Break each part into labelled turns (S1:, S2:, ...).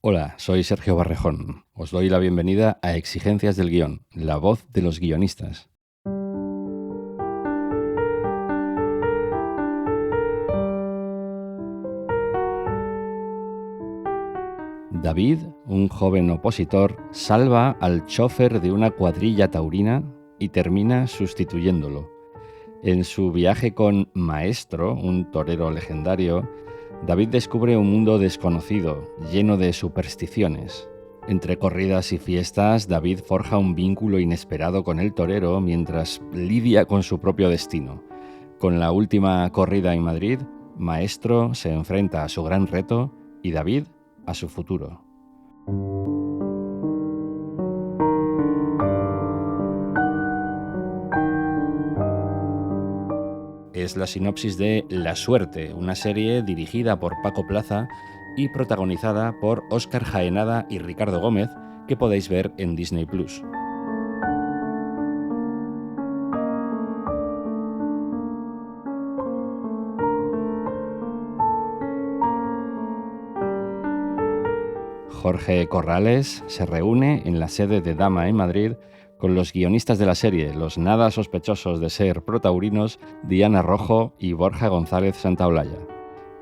S1: Hola, soy Sergio Barrejón. Os doy la bienvenida a Exigencias del Guión, la voz de los guionistas. David, un joven opositor, salva al chofer de una cuadrilla taurina y termina sustituyéndolo. En su viaje con Maestro, un torero legendario, David descubre un mundo desconocido, lleno de supersticiones. Entre corridas y fiestas, David forja un vínculo inesperado con el torero mientras lidia con su propio destino. Con la última corrida en Madrid, Maestro se enfrenta a su gran reto y David a su futuro. Es la sinopsis de La Suerte, una serie dirigida por Paco Plaza y protagonizada por Óscar Jaenada y Ricardo Gómez, que podéis ver en Disney Plus. Jorge Corrales se reúne en la sede de Dama en Madrid con los guionistas de la serie, los nada sospechosos de ser protaurinos, Diana Rojo y Borja González Santaolalla.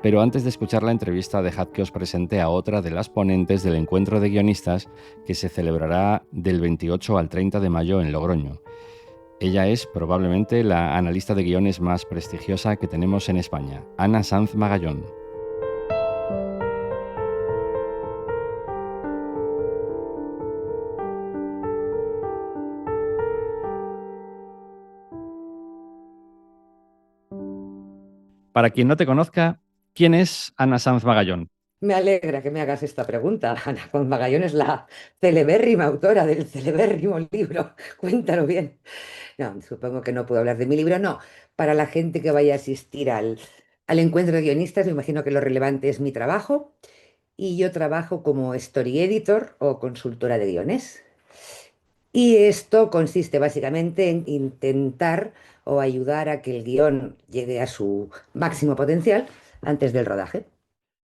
S1: Pero antes de escuchar la entrevista, dejad que os presente a otra de las ponentes del encuentro de guionistas que se celebrará del 28 al 30 de mayo en Logroño. Ella es probablemente la analista de guiones más prestigiosa que tenemos en España, Ana Sanz Magallón. Para quien no te conozca, ¿quién es Ana Sanz Magallón?
S2: Me alegra que me hagas esta pregunta. Ana Juan Magallón es la celebérrima autora del celebérrimo libro. Cuéntalo bien. No, supongo que no puedo hablar de mi libro, no. Para la gente que vaya a asistir al encuentro de guionistas, me imagino que lo relevante es mi trabajo y yo trabajo como story editor o consultora de guiones. Y esto consiste básicamente en intentar o ayudar a que el guión llegue a su máximo potencial antes del rodaje.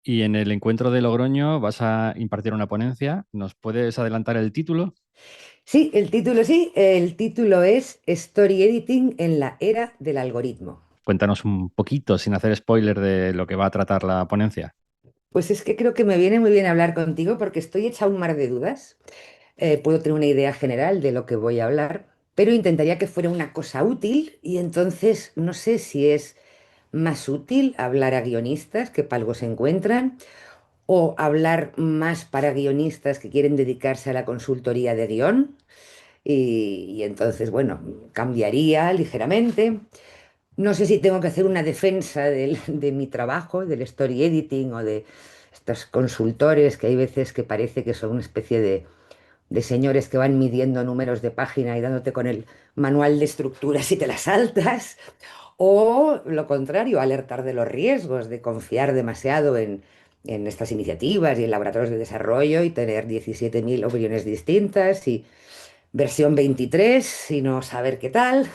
S1: Y en el encuentro de Logroño vas a impartir una ponencia. ¿Nos puedes adelantar el título?
S2: Sí, el título es Story Editing en la era del algoritmo.
S1: Cuéntanos un poquito, sin hacer spoiler, de lo que va a tratar la ponencia.
S2: Pues es que creo que me viene muy bien hablar contigo porque estoy hecha un mar de dudas. Puedo tener una idea general de lo que voy a hablar, pero intentaría que fuera una cosa útil y entonces no sé si es más útil hablar a guionistas que para algo se encuentran o hablar más para guionistas que quieren dedicarse a la consultoría de guión. Y entonces, bueno, cambiaría ligeramente. No sé si tengo que hacer una defensa de mi trabajo, del story editing o de estos consultores que hay veces que parece que son una especie de señores que van midiendo números de página y dándote con el manual de estructuras y te las saltas. O lo contrario, alertar de los riesgos de confiar demasiado en estas iniciativas y en laboratorios de desarrollo y tener 17.000 opiniones distintas y versión 23 y no saber qué tal.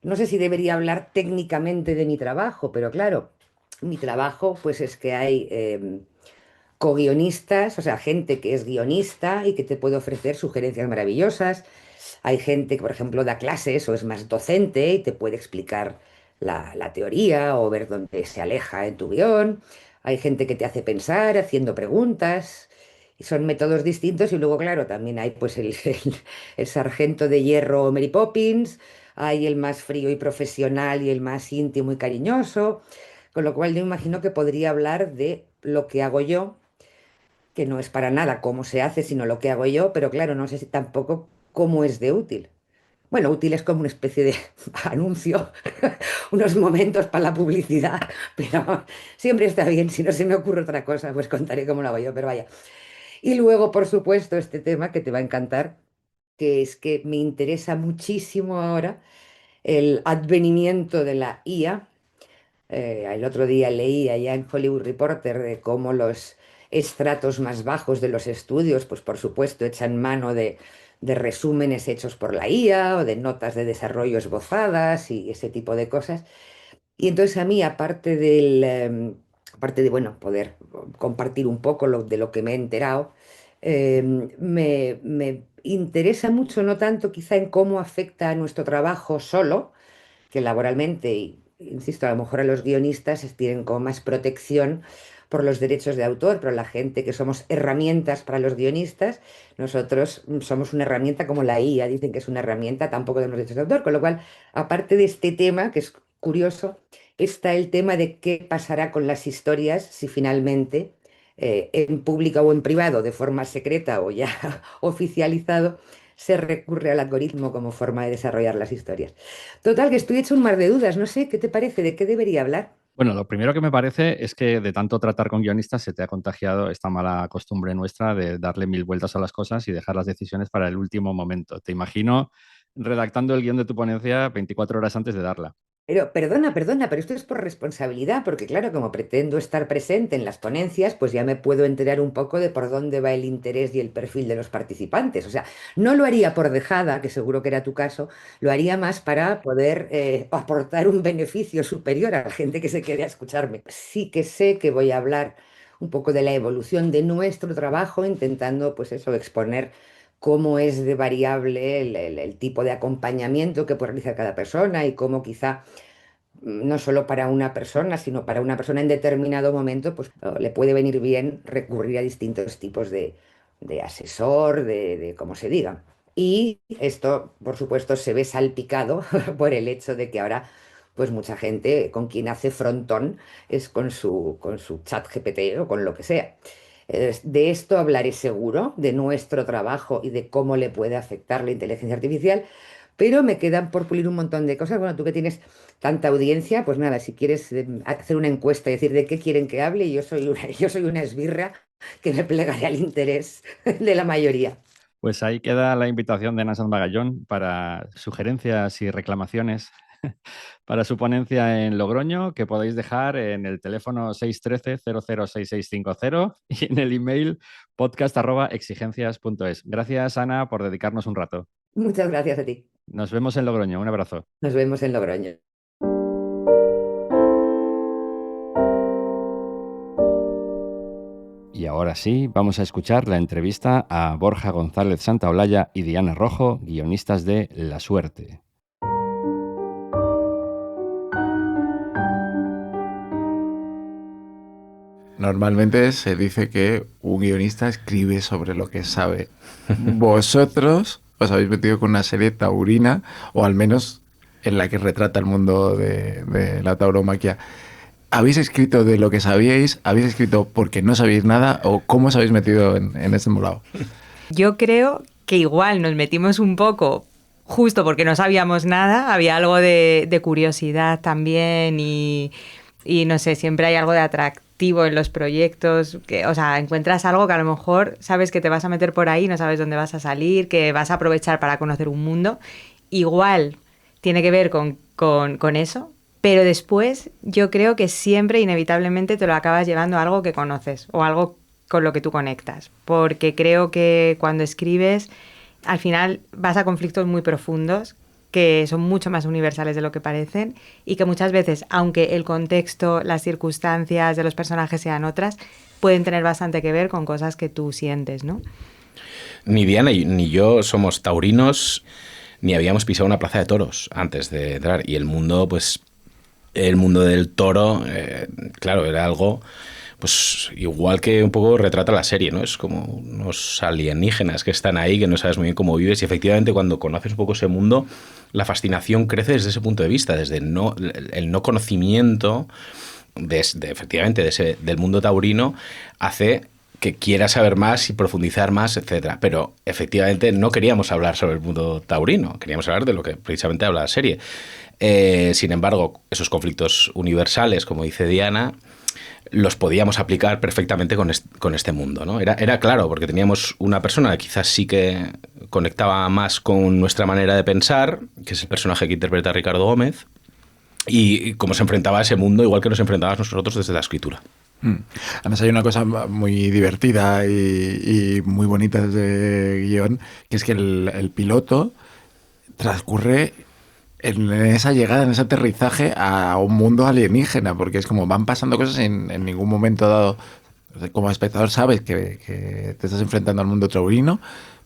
S2: No sé si debería hablar técnicamente de mi trabajo, pero claro, mi trabajo pues es que hay co-guionistas, o sea, gente que es guionista y que te puede ofrecer sugerencias maravillosas. Hay gente que, por ejemplo, da clases o es más docente y te puede explicar la teoría o ver dónde se aleja en tu guión. Hay gente que te hace pensar haciendo preguntas. Y son métodos distintos y luego, claro, también hay pues el sargento de hierro Mary Poppins, hay el más frío y profesional y el más íntimo y cariñoso, con lo cual yo imagino que podría hablar de lo que hago yo, que no es para nada cómo se hace, sino lo que hago yo, pero claro, no sé si tampoco cómo es de útil. Bueno, útil es como una especie de anuncio, unos momentos para la publicidad, pero siempre está bien. Si no se me ocurre otra cosa, pues contaré cómo lo hago yo, pero vaya. Y luego, por supuesto, este tema que te va a encantar, que es que me interesa muchísimo ahora el advenimiento de la IA. El otro día leí allá en Hollywood Reporter de cómo los estratos más bajos de los estudios, pues por supuesto, echan mano de resúmenes hechos por la IA o de notas de desarrollo esbozadas y ese tipo de cosas. Y entonces a mí, aparte aparte de, bueno, poder compartir un poco de lo que me he enterado, me interesa mucho, no tanto quizá en cómo afecta a nuestro trabajo solo, que laboralmente, y insisto, a lo mejor a los guionistas tienen como más protección por los derechos de autor, pero la gente que somos herramientas para los guionistas, nosotros somos una herramienta como la IA, dicen que es una herramienta, tampoco de los derechos de autor, con lo cual, aparte de este tema, que es curioso, está el tema de qué pasará con las historias si finalmente, en público o en privado, de forma secreta o ya oficializado, se recurre al algoritmo como forma de desarrollar las historias. Total, que estoy hecho un mar de dudas. No sé, ¿qué te parece? ¿De qué debería hablar?
S1: Bueno, lo primero que me parece es que de tanto tratar con guionistas se te ha contagiado esta mala costumbre nuestra de darle mil vueltas a las cosas y dejar las decisiones para el último momento. Te imagino redactando el guión de tu ponencia 24 horas antes de darla.
S2: Pero perdona, pero esto es por responsabilidad, porque claro, como pretendo estar presente en las ponencias, pues ya me puedo enterar un poco de por dónde va el interés y el perfil de los participantes. O sea, no lo haría por dejada, que seguro que era tu caso, lo haría más para poder aportar un beneficio superior a la gente que se quede a escucharme. Sí que sé que voy a hablar un poco de la evolución de nuestro trabajo, intentando, pues eso, exponer cómo es de variable el tipo de acompañamiento que puede realizar cada persona y cómo quizá no solo para una persona, sino para una persona en determinado momento, pues le puede venir bien recurrir a distintos tipos de asesor, de como se diga. Y esto, por supuesto, se ve salpicado por el hecho de que ahora, pues mucha gente con quien hace frontón es con su chat GPT o con lo que sea. De esto hablaré seguro, de nuestro trabajo y de cómo le puede afectar la inteligencia artificial, pero me quedan por pulir un montón de cosas. Bueno, tú que tienes tanta audiencia, pues nada, si quieres hacer una encuesta y decir de qué quieren que hable, yo soy una esbirra que me plegaré al interés de la mayoría.
S1: Pues ahí queda la invitación de Nasan Bagallón para sugerencias y reclamaciones para su ponencia en Logroño, que podéis dejar en el teléfono 613-006650 y en el email podcast@exigencias.es. Gracias, Ana, por dedicarnos un rato.
S2: Muchas gracias a ti.
S1: Nos vemos en Logroño. Un abrazo.
S2: Nos vemos en Logroño.
S1: Y ahora sí, vamos a escuchar la entrevista a Borja González Santaolalla y Diana Rojo, guionistas de La Suerte.
S3: Normalmente se dice que un guionista escribe sobre lo que sabe. Vosotros os habéis metido con una serie taurina, o al menos en la que retrata el mundo de la tauromaquia. ¿Habéis escrito de lo que sabíais? ¿Habéis escrito porque no sabéis nada? ¿O cómo os habéis metido en este molao?
S4: Yo creo que igual nos metimos un poco justo porque no sabíamos nada, había algo de curiosidad también y no sé, siempre hay algo de atractivo en los proyectos, que, o sea, encuentras algo que a lo mejor sabes que te vas a meter por ahí, no sabes dónde vas a salir, que vas a aprovechar para conocer un mundo. Igual tiene que ver con eso, pero después yo creo que siempre inevitablemente te lo acabas llevando a algo que conoces o algo con lo que tú conectas, porque creo que cuando escribes al final vas a conflictos muy profundos que son mucho más universales de lo que parecen y que muchas veces, aunque el contexto, las circunstancias de los personajes sean otras, pueden tener bastante que ver con cosas que tú sientes, ¿no?
S5: Ni Diana ni yo somos taurinos, ni habíamos pisado una plaza de toros antes de entrar. Y el mundo, pues, el mundo del toro, claro, era algo, pues, igual que un poco retrata la serie, ¿no? Es como unos alienígenas que están ahí, que no sabes muy bien cómo vives. Y efectivamente, cuando conoces un poco ese mundo, la fascinación crece desde ese punto de vista, desde el no conocimiento efectivamente del mundo taurino, hace que quiera saber más y profundizar más, etcétera. Pero efectivamente no queríamos hablar sobre el mundo taurino, queríamos hablar de lo que precisamente habla la serie. Sin embargo, esos conflictos universales, como dice Diana, los podíamos aplicar perfectamente con este mundo, ¿no? Era claro, porque teníamos una persona que quizás sí que conectaba más con nuestra manera de pensar, que es el personaje que interpreta Ricardo Gómez, y cómo se enfrentaba a ese mundo, igual que nos enfrentábamos nosotros desde la escritura.
S3: Además hay una cosa muy divertida y muy bonita de guión, que es que el piloto transcurre en esa llegada, en ese aterrizaje a un mundo alienígena, porque es como van pasando cosas en ningún momento dado. Como espectador sabes que te estás enfrentando al mundo taurino,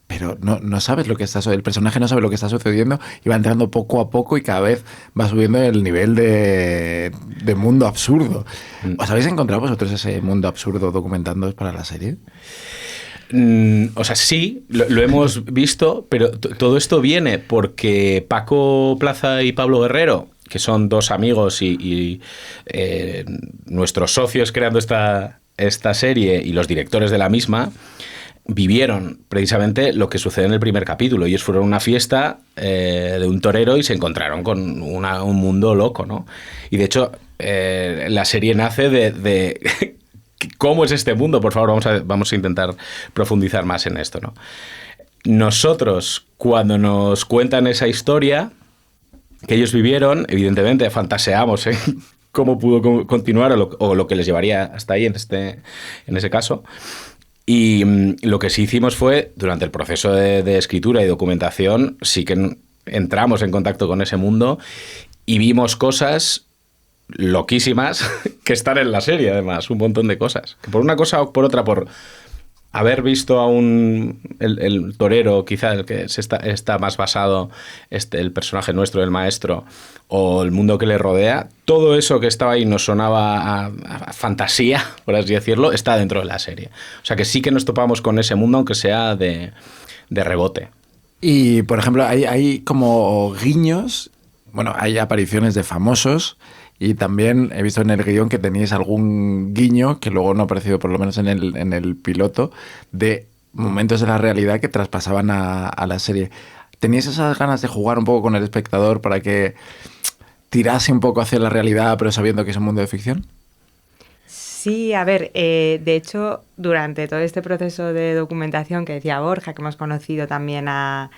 S3: pero no sabes lo que está, el personaje no sabe lo que está sucediendo y va entrando poco a poco y cada vez va subiendo el nivel de mundo absurdo. ¿Os habéis encontrado vosotros ese mundo absurdo documentándoos para la serie?
S5: O sea, sí, lo hemos visto, pero todo esto viene porque Paco Plaza y Pablo Guerrero, que son dos amigos y nuestros socios creando esta serie y los directores de la misma, vivieron precisamente lo que sucede en el primer capítulo. Ellos fueron a una fiesta de un torero y se encontraron con un mundo loco, ¿no? Y de hecho, la serie nace de ¿cómo es este mundo? Por favor, vamos a intentar profundizar más en esto, ¿no? Nosotros, cuando nos cuentan esa historia que ellos vivieron, evidentemente fantaseamos en cómo pudo continuar o lo que les llevaría hasta ahí en ese caso. Y lo que sí hicimos fue, durante el proceso de escritura y documentación, sí que entramos en contacto con ese mundo y vimos cosas loquísimas que están en la serie, además, un montón de cosas. Que por una cosa o por otra, por haber visto a el torero, quizá el que está más basado, el personaje nuestro, el maestro, o el mundo que le rodea, todo eso que estaba ahí nos sonaba a fantasía, por así decirlo, está dentro de la serie. O sea que sí que nos topamos con ese mundo, aunque sea de rebote.
S3: Y, por ejemplo, hay como guiños, bueno, hay apariciones de famosos. Y también he visto en el guión que teníais algún guiño, que luego no ha aparecido por lo menos en el piloto, de momentos de la realidad que traspasaban a la serie. ¿Teníais esas ganas de jugar un poco con el espectador para que tirase un poco hacia la realidad, pero sabiendo que es un mundo de ficción?
S4: Sí, a ver, de hecho, durante todo este proceso de documentación que decía Borja, que hemos conocido también a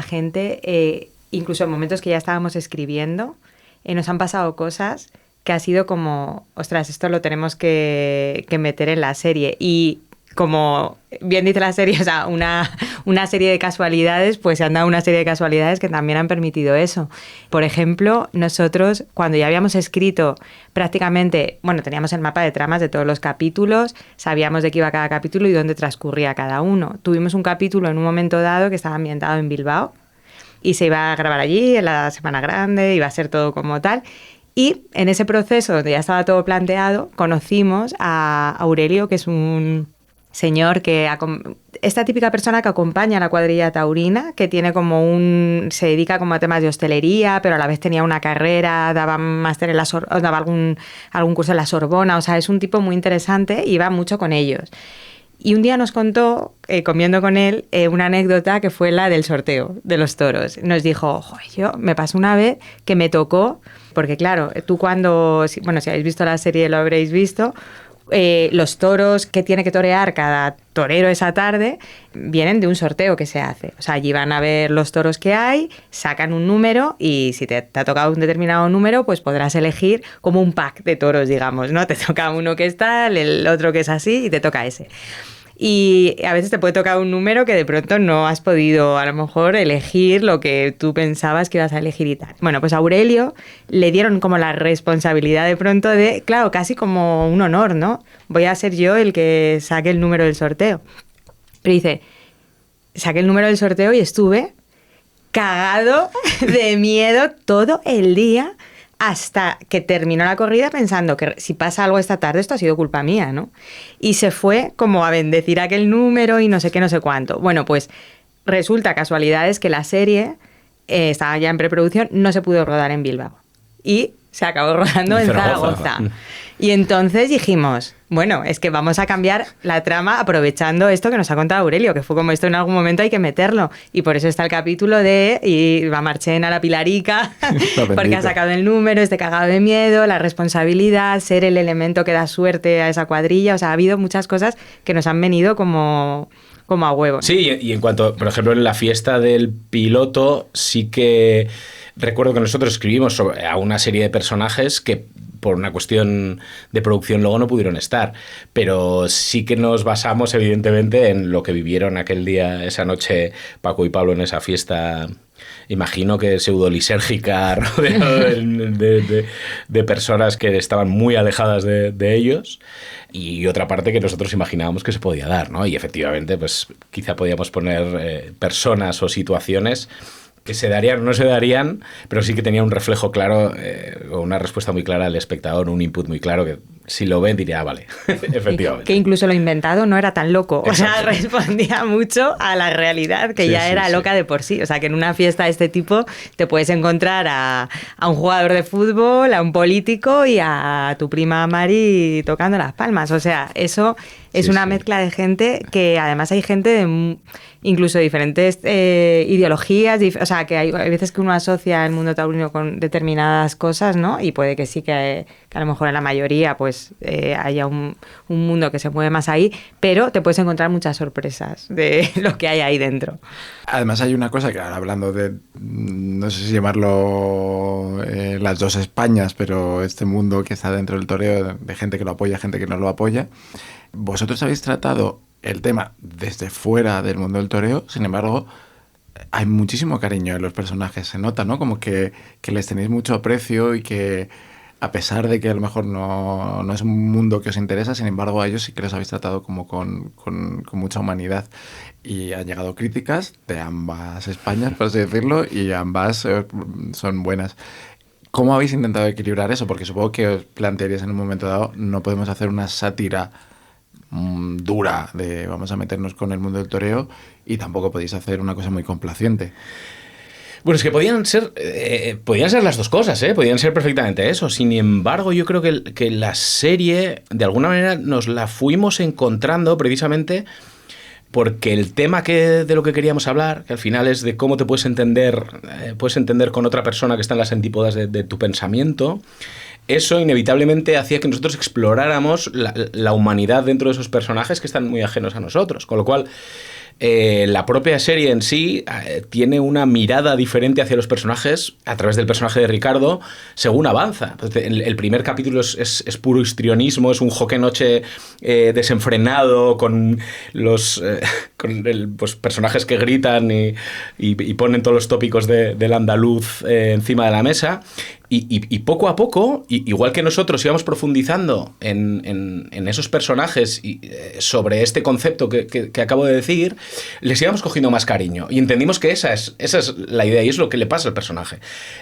S4: gente, incluso en momentos que ya estábamos escribiendo, nos han pasado cosas que ha sido como, ostras, esto lo tenemos que meter en la serie. Y como bien dice la serie, o sea, una serie de casualidades, pues se han dado una serie de casualidades que también han permitido eso. Por ejemplo, nosotros, cuando ya habíamos escrito prácticamente, bueno, teníamos el mapa de tramas de todos los capítulos, sabíamos de qué iba cada capítulo y dónde transcurría cada uno. Tuvimos un capítulo en un momento dado que estaba ambientado en Bilbao, y se iba a grabar allí en la Semana Grande, iba a ser todo como tal. Y en ese proceso, donde ya estaba todo planteado, conocimos a Aurelio, que es un señor que... Esta típica persona que acompaña a la cuadrilla taurina, que tiene como se dedica como a temas de hostelería, pero a la vez tenía una carrera, daba máster en daba algún curso en la Sorbona. O sea, es un tipo muy interesante y va mucho con ellos. Y un día nos contó, comiendo con él, una anécdota que fue la del sorteo de los toros. Nos dijo, me pasó una vez que me tocó, porque claro, tú si habéis visto la serie lo habréis visto, los toros que tiene que torear cada torero esa tarde vienen de un sorteo que se hace. O sea, allí van a ver los toros que hay, sacan un número y si te ha tocado un determinado número, pues podrás elegir como un pack de toros, digamos, ¿no? Te toca uno que es tal, el otro que es así y te toca ese. Y a veces te puede tocar un número que de pronto no has podido a lo mejor elegir lo que tú pensabas que ibas a elegir y tal. Bueno, pues a Aurelio le dieron como la responsabilidad de pronto de, claro, casi como un honor, ¿no? Voy a ser yo el que saque el número del sorteo. Pero dice, saqué el número del sorteo y estuve cagado de miedo todo el día hasta que terminó la corrida pensando que si pasa algo esta tarde esto ha sido culpa mía, ¿no? Y se fue como a bendecir aquel número y no sé qué, no sé cuánto. Bueno, pues resulta, casualidades, que la serie estaba ya en preproducción, no se pudo rodar en Bilbao. Y se acabó rodando en Zaragoza. Y entonces dijimos, bueno, es que vamos a cambiar la trama aprovechando esto que nos ha contado Aurelio, que fue como esto en algún momento hay que meterlo. Y por eso está el capítulo de y va Marchena a la Pilarica, porque ha sacado el número, cagado de miedo, la responsabilidad, ser el elemento que da suerte a esa cuadrilla. O sea, ha habido muchas cosas que nos han venido como a huevo, ¿no?
S5: Sí, y en cuanto, por ejemplo, en la fiesta del piloto, sí que recuerdo que nosotros escribimos a una serie de personajes que por una cuestión de producción luego no pudieron estar, pero sí que nos basamos evidentemente en lo que vivieron aquel día, esa noche, Paco y Pablo en esa fiesta, imagino que pseudo-lisérgica, rodeado de personas que estaban muy alejadas de ellos, y otra parte que nosotros imaginábamos que se podía dar, ¿no? Y efectivamente, pues quizá podíamos poner personas o situaciones que se darían o no se darían, pero sí que tenía un reflejo claro, o una respuesta muy clara al espectador, un input muy claro, que si lo ven diría, vale, efectivamente.
S4: Que incluso lo inventado no era tan loco, o sea, respondía mucho a la realidad, que ya era loca de por sí. O sea, que en una fiesta de este tipo te puedes encontrar a un jugador de fútbol, a un político y a tu prima Mari tocando las palmas. O sea, eso es una mezcla de gente que además hay gente de incluso diferentes ideologías, o sea, que hay veces que uno asocia el mundo taurino con determinadas cosas, ¿no? Y puede que sí, que a lo mejor en la mayoría pues haya un mundo que se mueve más ahí, pero te puedes encontrar muchas sorpresas de lo que hay ahí dentro.
S3: Además hay una cosa que ahora hablando de, no sé si llamarlo las dos Españas, pero este mundo que está dentro del toreo, de gente que lo apoya, gente que no lo apoya. Vosotros habéis tratado el tema desde fuera del mundo del toreo, sin embargo, hay muchísimo cariño en los personajes, se nota, ¿no? Como que les tenéis mucho aprecio y que a pesar de que a lo mejor no es un mundo que os interesa, sin embargo a ellos sí que los habéis tratado como con mucha humanidad. Y han llegado críticas de ambas Españas, por así decirlo, y ambas son buenas. ¿Cómo habéis intentado equilibrar eso? Porque supongo que os plantearíais en un momento dado, no podemos hacer una sátira dura de vamos a meternos con el mundo del toreo y tampoco podéis hacer una cosa muy complaciente.
S5: Bueno, es que podían ser las dos cosas, ¿eh? Podían ser perfectamente eso. Sin embargo, yo creo que la serie, de alguna manera, nos la fuimos encontrando precisamente porque el tema de lo que queríamos hablar, que al final es de cómo te puedes entender con otra persona que está en las antípodas de tu pensamiento, eso inevitablemente hacía que nosotros exploráramos la humanidad dentro de esos personajes que están muy ajenos a nosotros. Con lo cual, la propia serie en sí tiene una mirada diferente hacia los personajes a través del personaje de Ricardo según avanza. El primer capítulo es puro histrionismo, es un joque-noche desenfrenado con los personajes que gritan y ponen todos los tópicos del andaluz encima de la mesa. Y poco a poco, igual que nosotros íbamos profundizando en esos personajes y sobre este concepto que acabo de decir, les íbamos cogiendo más cariño. Y entendimos que esa es la idea y es lo que le pasa al personaje.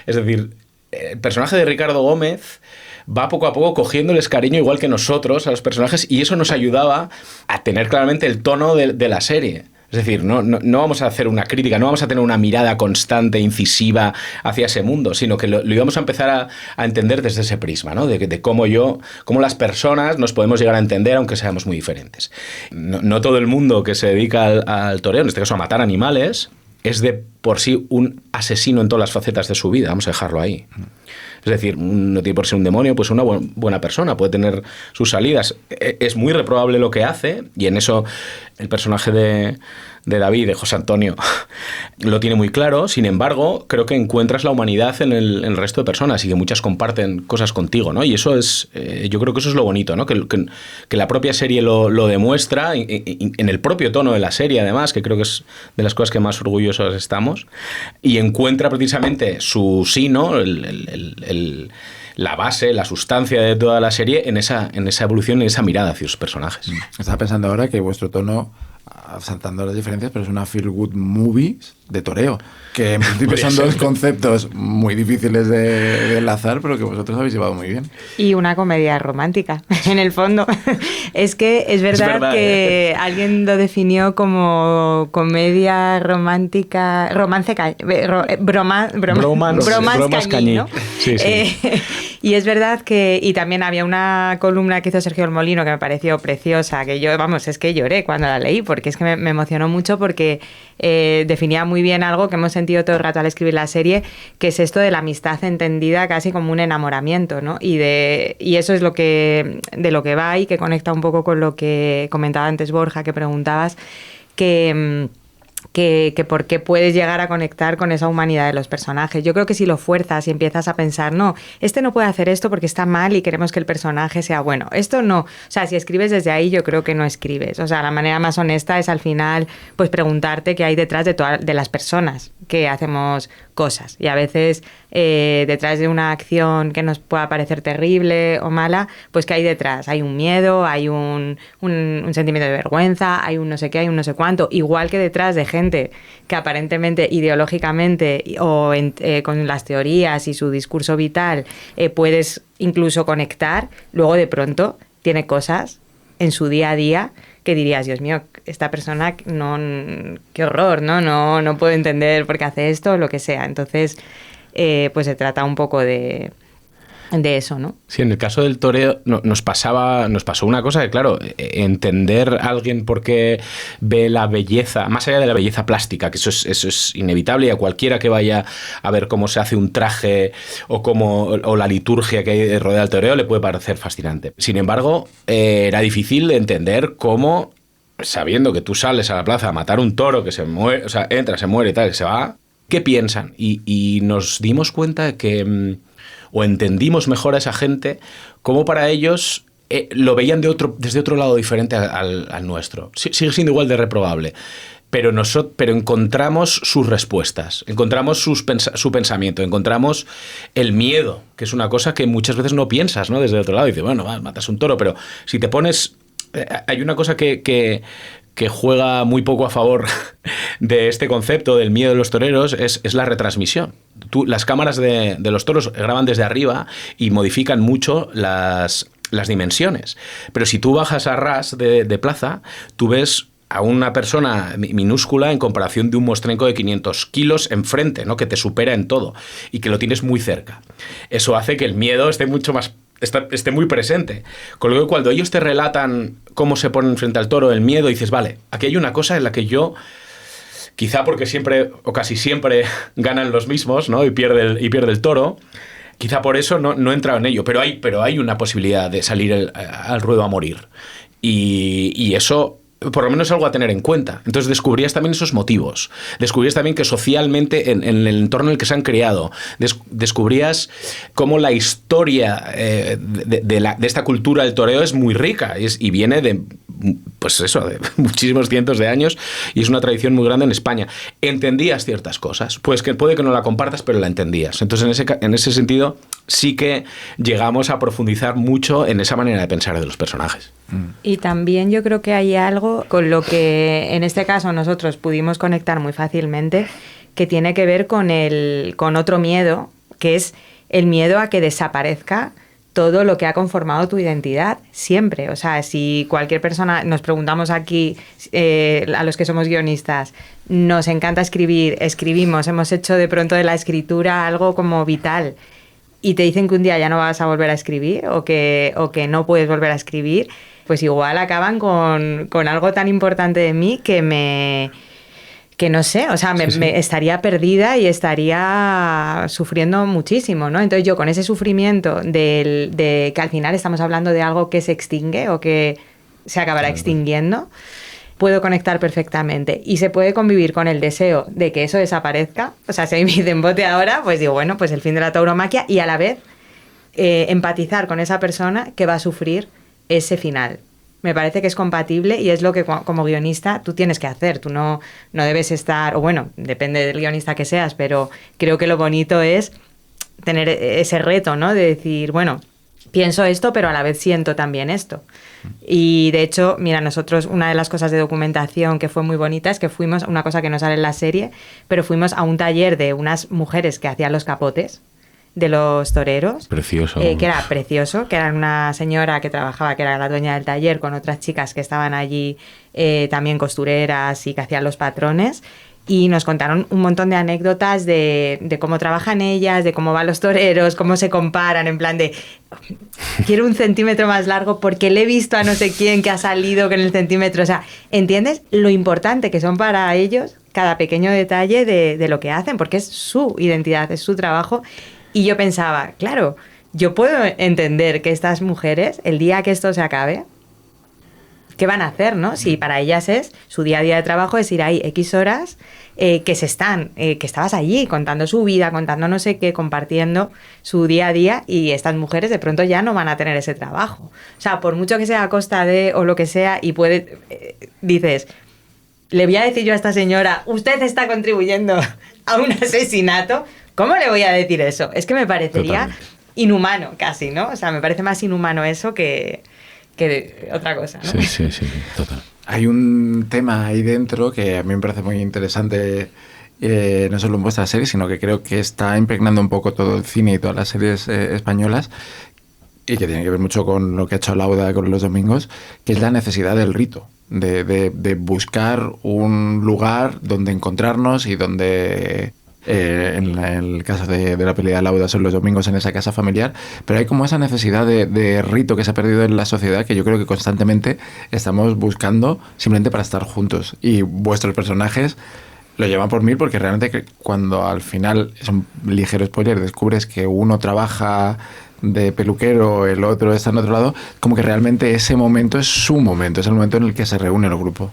S5: Es decir, el personaje de Ricardo Gómez va poco a poco cogiéndoles cariño igual que nosotros a los personajes y eso nos ayudaba a tener claramente el tono de la serie. Es decir, no vamos a hacer una crítica, no vamos a tener una mirada constante, incisiva hacia ese mundo, sino que lo íbamos a empezar a entender desde ese prisma, ¿no? De cómo las personas nos podemos llegar a entender aunque seamos muy diferentes. No todo el mundo que se dedica al toreo, en este caso a matar animales, es de por sí un asesino en todas las facetas de su vida, vamos a dejarlo ahí. Es decir, no tiene por ser un demonio, pues una buena persona, puede tener sus salidas. Es muy reprobable lo que hace, y en eso el personaje de David, de José Antonio, lo tiene muy claro. Sin embargo, creo que encuentras la humanidad en el resto de personas y que muchas comparten cosas contigo, ¿no? Y eso es, yo creo que eso es lo bonito, ¿no? Que la propia serie lo demuestra en el propio tono de la serie, además, que creo que es de las cosas que más orgullosos estamos, y encuentra precisamente su sino, la base, la sustancia de toda la serie en esa evolución, en esa mirada hacia los personajes.
S3: Estaba pensando ahora que vuestro tono, saltando las diferencias, pero es una feel good movie de toreo, que en principio son dos conceptos muy difíciles de enlazar, pero que vosotros habéis llevado muy bien.
S4: Y una comedia romántica, en el fondo. Es que es verdad que alguien lo definió como comedia romántica, romance bromance cañí, ¿no?
S5: Sí.
S4: Y es verdad que, y también había una columna que hizo Sergio Molino que me pareció preciosa, que yo, vamos, es que lloré cuando la leí, porque es que me emocionó mucho, porque definía muy bien algo que hemos sentido todo el rato al escribir la serie, que es esto de la amistad entendida casi como un enamoramiento, ¿no? Y eso es de lo que va y que conecta un poco con lo que comentaba antes Borja, que preguntabas, que que por qué puedes llegar a conectar con esa humanidad de los personajes. Yo creo que si lo fuerzas y empiezas a pensar, no, este no puede hacer esto porque está mal y queremos que el personaje sea bueno, esto no. O sea, si escribes desde ahí, yo creo que no escribes. O sea, la manera más honesta es al final pues preguntarte qué hay detrás de las personas que hacemos cosas. Y a veces detrás de una acción que nos pueda parecer terrible o mala, pues ¿qué hay detrás? Hay un miedo, hay un sentimiento de vergüenza, hay un no sé qué, hay un no sé cuánto. Igual que detrás de gente que aparentemente ideológicamente o con las teorías y su discurso vital puedes incluso conectar, luego de pronto tiene cosas en su día a día que dirías, Dios mío, esta persona, no, qué horror, no puedo entender por qué hace esto o lo que sea. Entonces, pues se trata un poco de eso, ¿no?
S5: Sí, en el caso del toreo nos pasó una cosa que, claro, entender a alguien porque ve la belleza, más allá de la belleza plástica, que eso es inevitable, y a cualquiera que vaya a ver cómo se hace un traje o la liturgia que hay rodea al toreo le puede parecer fascinante. Sin embargo, era difícil de entender cómo, sabiendo que tú sales a la plaza a matar un toro que se muere, o sea, entra, se muere y tal, que se va, ¿qué piensan? Y nos dimos cuenta de que o entendimos mejor a esa gente, como para ellos lo veían desde otro lado diferente al nuestro. Sigue siendo igual de reprobable, pero encontramos sus respuestas, encontramos su pensamiento, encontramos el miedo, que es una cosa que muchas veces no piensas, ¿no? Desde otro lado, y dices, bueno, matas un toro, pero si te pones... hay una cosa que juega muy poco a favor de este concepto del miedo de los toreros, es la retransmisión. Las cámaras de los toros graban desde arriba y modifican mucho las dimensiones. Pero si tú bajas a ras de plaza, tú ves a una persona minúscula en comparación de un mostrenco de 500 kilos enfrente, ¿no? Que te supera en todo y que lo tienes muy cerca. Eso hace que el miedo esté muy presente. Con lo que cuando ellos te relatan cómo se ponen frente al toro, el miedo, dices, vale, aquí hay una cosa en la que yo, quizá porque siempre o casi siempre ganan los mismos, ¿no? y pierde el toro, quizá por eso no he entrado en ello, pero hay una posibilidad de salir al ruedo a morir. Y eso, por lo menos, es algo a tener en cuenta. Entonces descubrías también esos motivos. Descubrías también que socialmente, en el entorno en el que se han creado, descubrías cómo la historia de esta cultura del toreo es muy rica y viene de muchísimos cientos de años, y es una tradición muy grande en España. Entendías ciertas cosas, pues que puede que no la compartas, pero la entendías. Entonces en ese sentido sí que llegamos a profundizar mucho en esa manera de pensar de los personajes.
S4: Y también yo creo que hay algo con lo que en este caso nosotros pudimos conectar muy fácilmente, que tiene que ver con otro miedo, que es el miedo a que desaparezca todo lo que ha conformado tu identidad siempre. O sea, si cualquier persona, nos preguntamos aquí, a los que somos guionistas, nos encanta escribir, escribimos, hemos hecho de pronto de la escritura algo como vital, y te dicen que un día ya no vas a volver a escribir o que no puedes volver a escribir, pues igual acaban con algo tan importante de mí que no sé, o sea, me estaría perdida y estaría sufriendo muchísimo, ¿no? Entonces yo con ese sufrimiento de que al final estamos hablando de algo que se extingue o que se acabará extinguiendo, puedo conectar perfectamente. Y se puede convivir con el deseo de que eso desaparezca. O sea, si a mí me dicen bote ahora, pues digo, bueno, pues el fin de la tauromaquia, y a la vez empatizar con esa persona que va a sufrir ese final. Me parece que es compatible y es lo que como guionista tú tienes que hacer. Tú no debes estar, o bueno, depende del guionista que seas, pero creo que lo bonito es tener ese reto, ¿no? De decir, bueno, pienso esto, pero a la vez siento también esto. Y de hecho, mira, nosotros una de las cosas de documentación que fue muy bonita es que fuimos, una cosa que no sale en la serie, pero fuimos a un taller de unas mujeres que hacían los capotes de los toreros.
S5: Precioso.
S4: Que era precioso, que era una señora que trabajaba, que era la dueña del taller, con otras chicas que estaban allí, también costureras y que hacían los patrones. Y nos contaron un montón de anécdotas de cómo trabajan ellas, de cómo van los toreros, cómo se comparan, en plan de quiero un centímetro más largo porque le he visto a no sé quién que ha salido con el centímetro. O sea, ¿entiendes lo importante que son para ellos cada pequeño detalle de lo que hacen? Porque es su identidad, es su trabajo. Y yo pensaba, claro, yo puedo entender que estas mujeres, el día que esto se acabe, ¿qué van a hacer, no? Si para ellas su día a día de trabajo es ir ahí X horas, que estabas allí contando su vida, contando no sé qué, compartiendo su día a día, y estas mujeres de pronto ya no van a tener ese trabajo. O sea, por mucho que sea a costa de o lo que sea, y dices, le voy a decir yo a esta señora, usted está contribuyendo a un asesinato, ¿cómo le voy a decir eso? Es que me parecería inhumano casi, ¿no? O sea, me parece más inhumano eso que otra cosa, ¿no?
S5: Sí, total.
S3: Hay un tema ahí dentro que a mí me parece muy interesante, no solo en vuestra serie, sino que creo que está impregnando un poco todo el cine y todas las series españolas, y que tiene que ver mucho con lo que ha hecho Lauda con Los Domingos, que es la necesidad del rito, de buscar un lugar donde encontrarnos y donde... en el caso de la pelea de Lauda son Los Domingos en esa casa familiar, pero hay como esa necesidad de rito que se ha perdido en la sociedad, que yo creo que constantemente estamos buscando simplemente para estar juntos, y vuestros personajes lo llevan por mil, porque realmente cuando al final, es un ligero spoiler, descubres que uno trabaja de peluquero, el otro está en otro lado, como que realmente ese momento es su momento, es el momento en el que se reúne el grupo.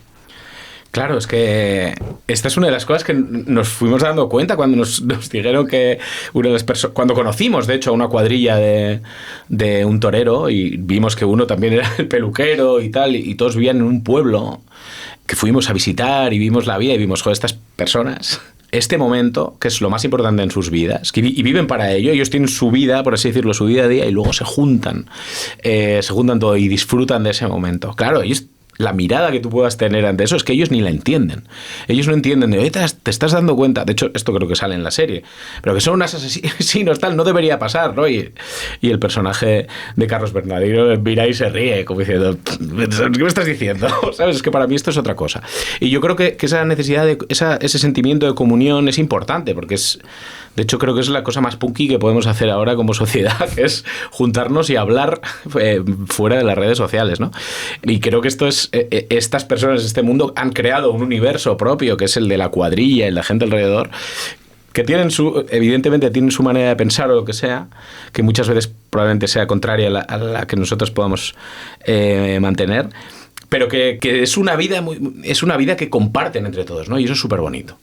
S5: Claro, es que esta es una de las cosas que nos fuimos dando cuenta cuando nos dijeron que una de las personas, cuando conocimos de hecho a una cuadrilla de un torero, y vimos que uno también era el peluquero y tal, y todos vivían en un pueblo que fuimos a visitar y vimos la vida y vimos, joder, estas personas, este momento, que es lo más importante en sus vidas, y viven para ello, ellos tienen su vida, por así decirlo, su día a día, y luego se juntan todo y disfrutan de ese momento. Claro, ellos... La mirada que tú puedas tener ante eso es que ellos ni la entienden. Ellos no entienden de, oye, te estás dando cuenta, de hecho, esto creo que sale en la serie, pero que son unas asesinos, tal, no debería pasar, ¿no? Y el personaje de Carlos Bernardino mira y se ríe, como diciendo, ¿qué me estás diciendo? ¿Sabes? Es que para mí esto es otra cosa. Y yo creo que esa necesidad, ese sentimiento de comunión es importante, porque de hecho, creo que es la cosa más punky que podemos hacer ahora como sociedad, que es juntarnos y hablar fuera de las redes sociales, ¿no? Y creo que estas personas, este mundo, han creado un universo propio, que es el de la cuadrilla y la gente alrededor, que evidentemente tienen su manera de pensar o lo que sea, que muchas veces probablemente sea contraria a la que nosotros podamos mantener, pero que es una vida que comparten entre todos, ¿no? Y eso es súper bonito.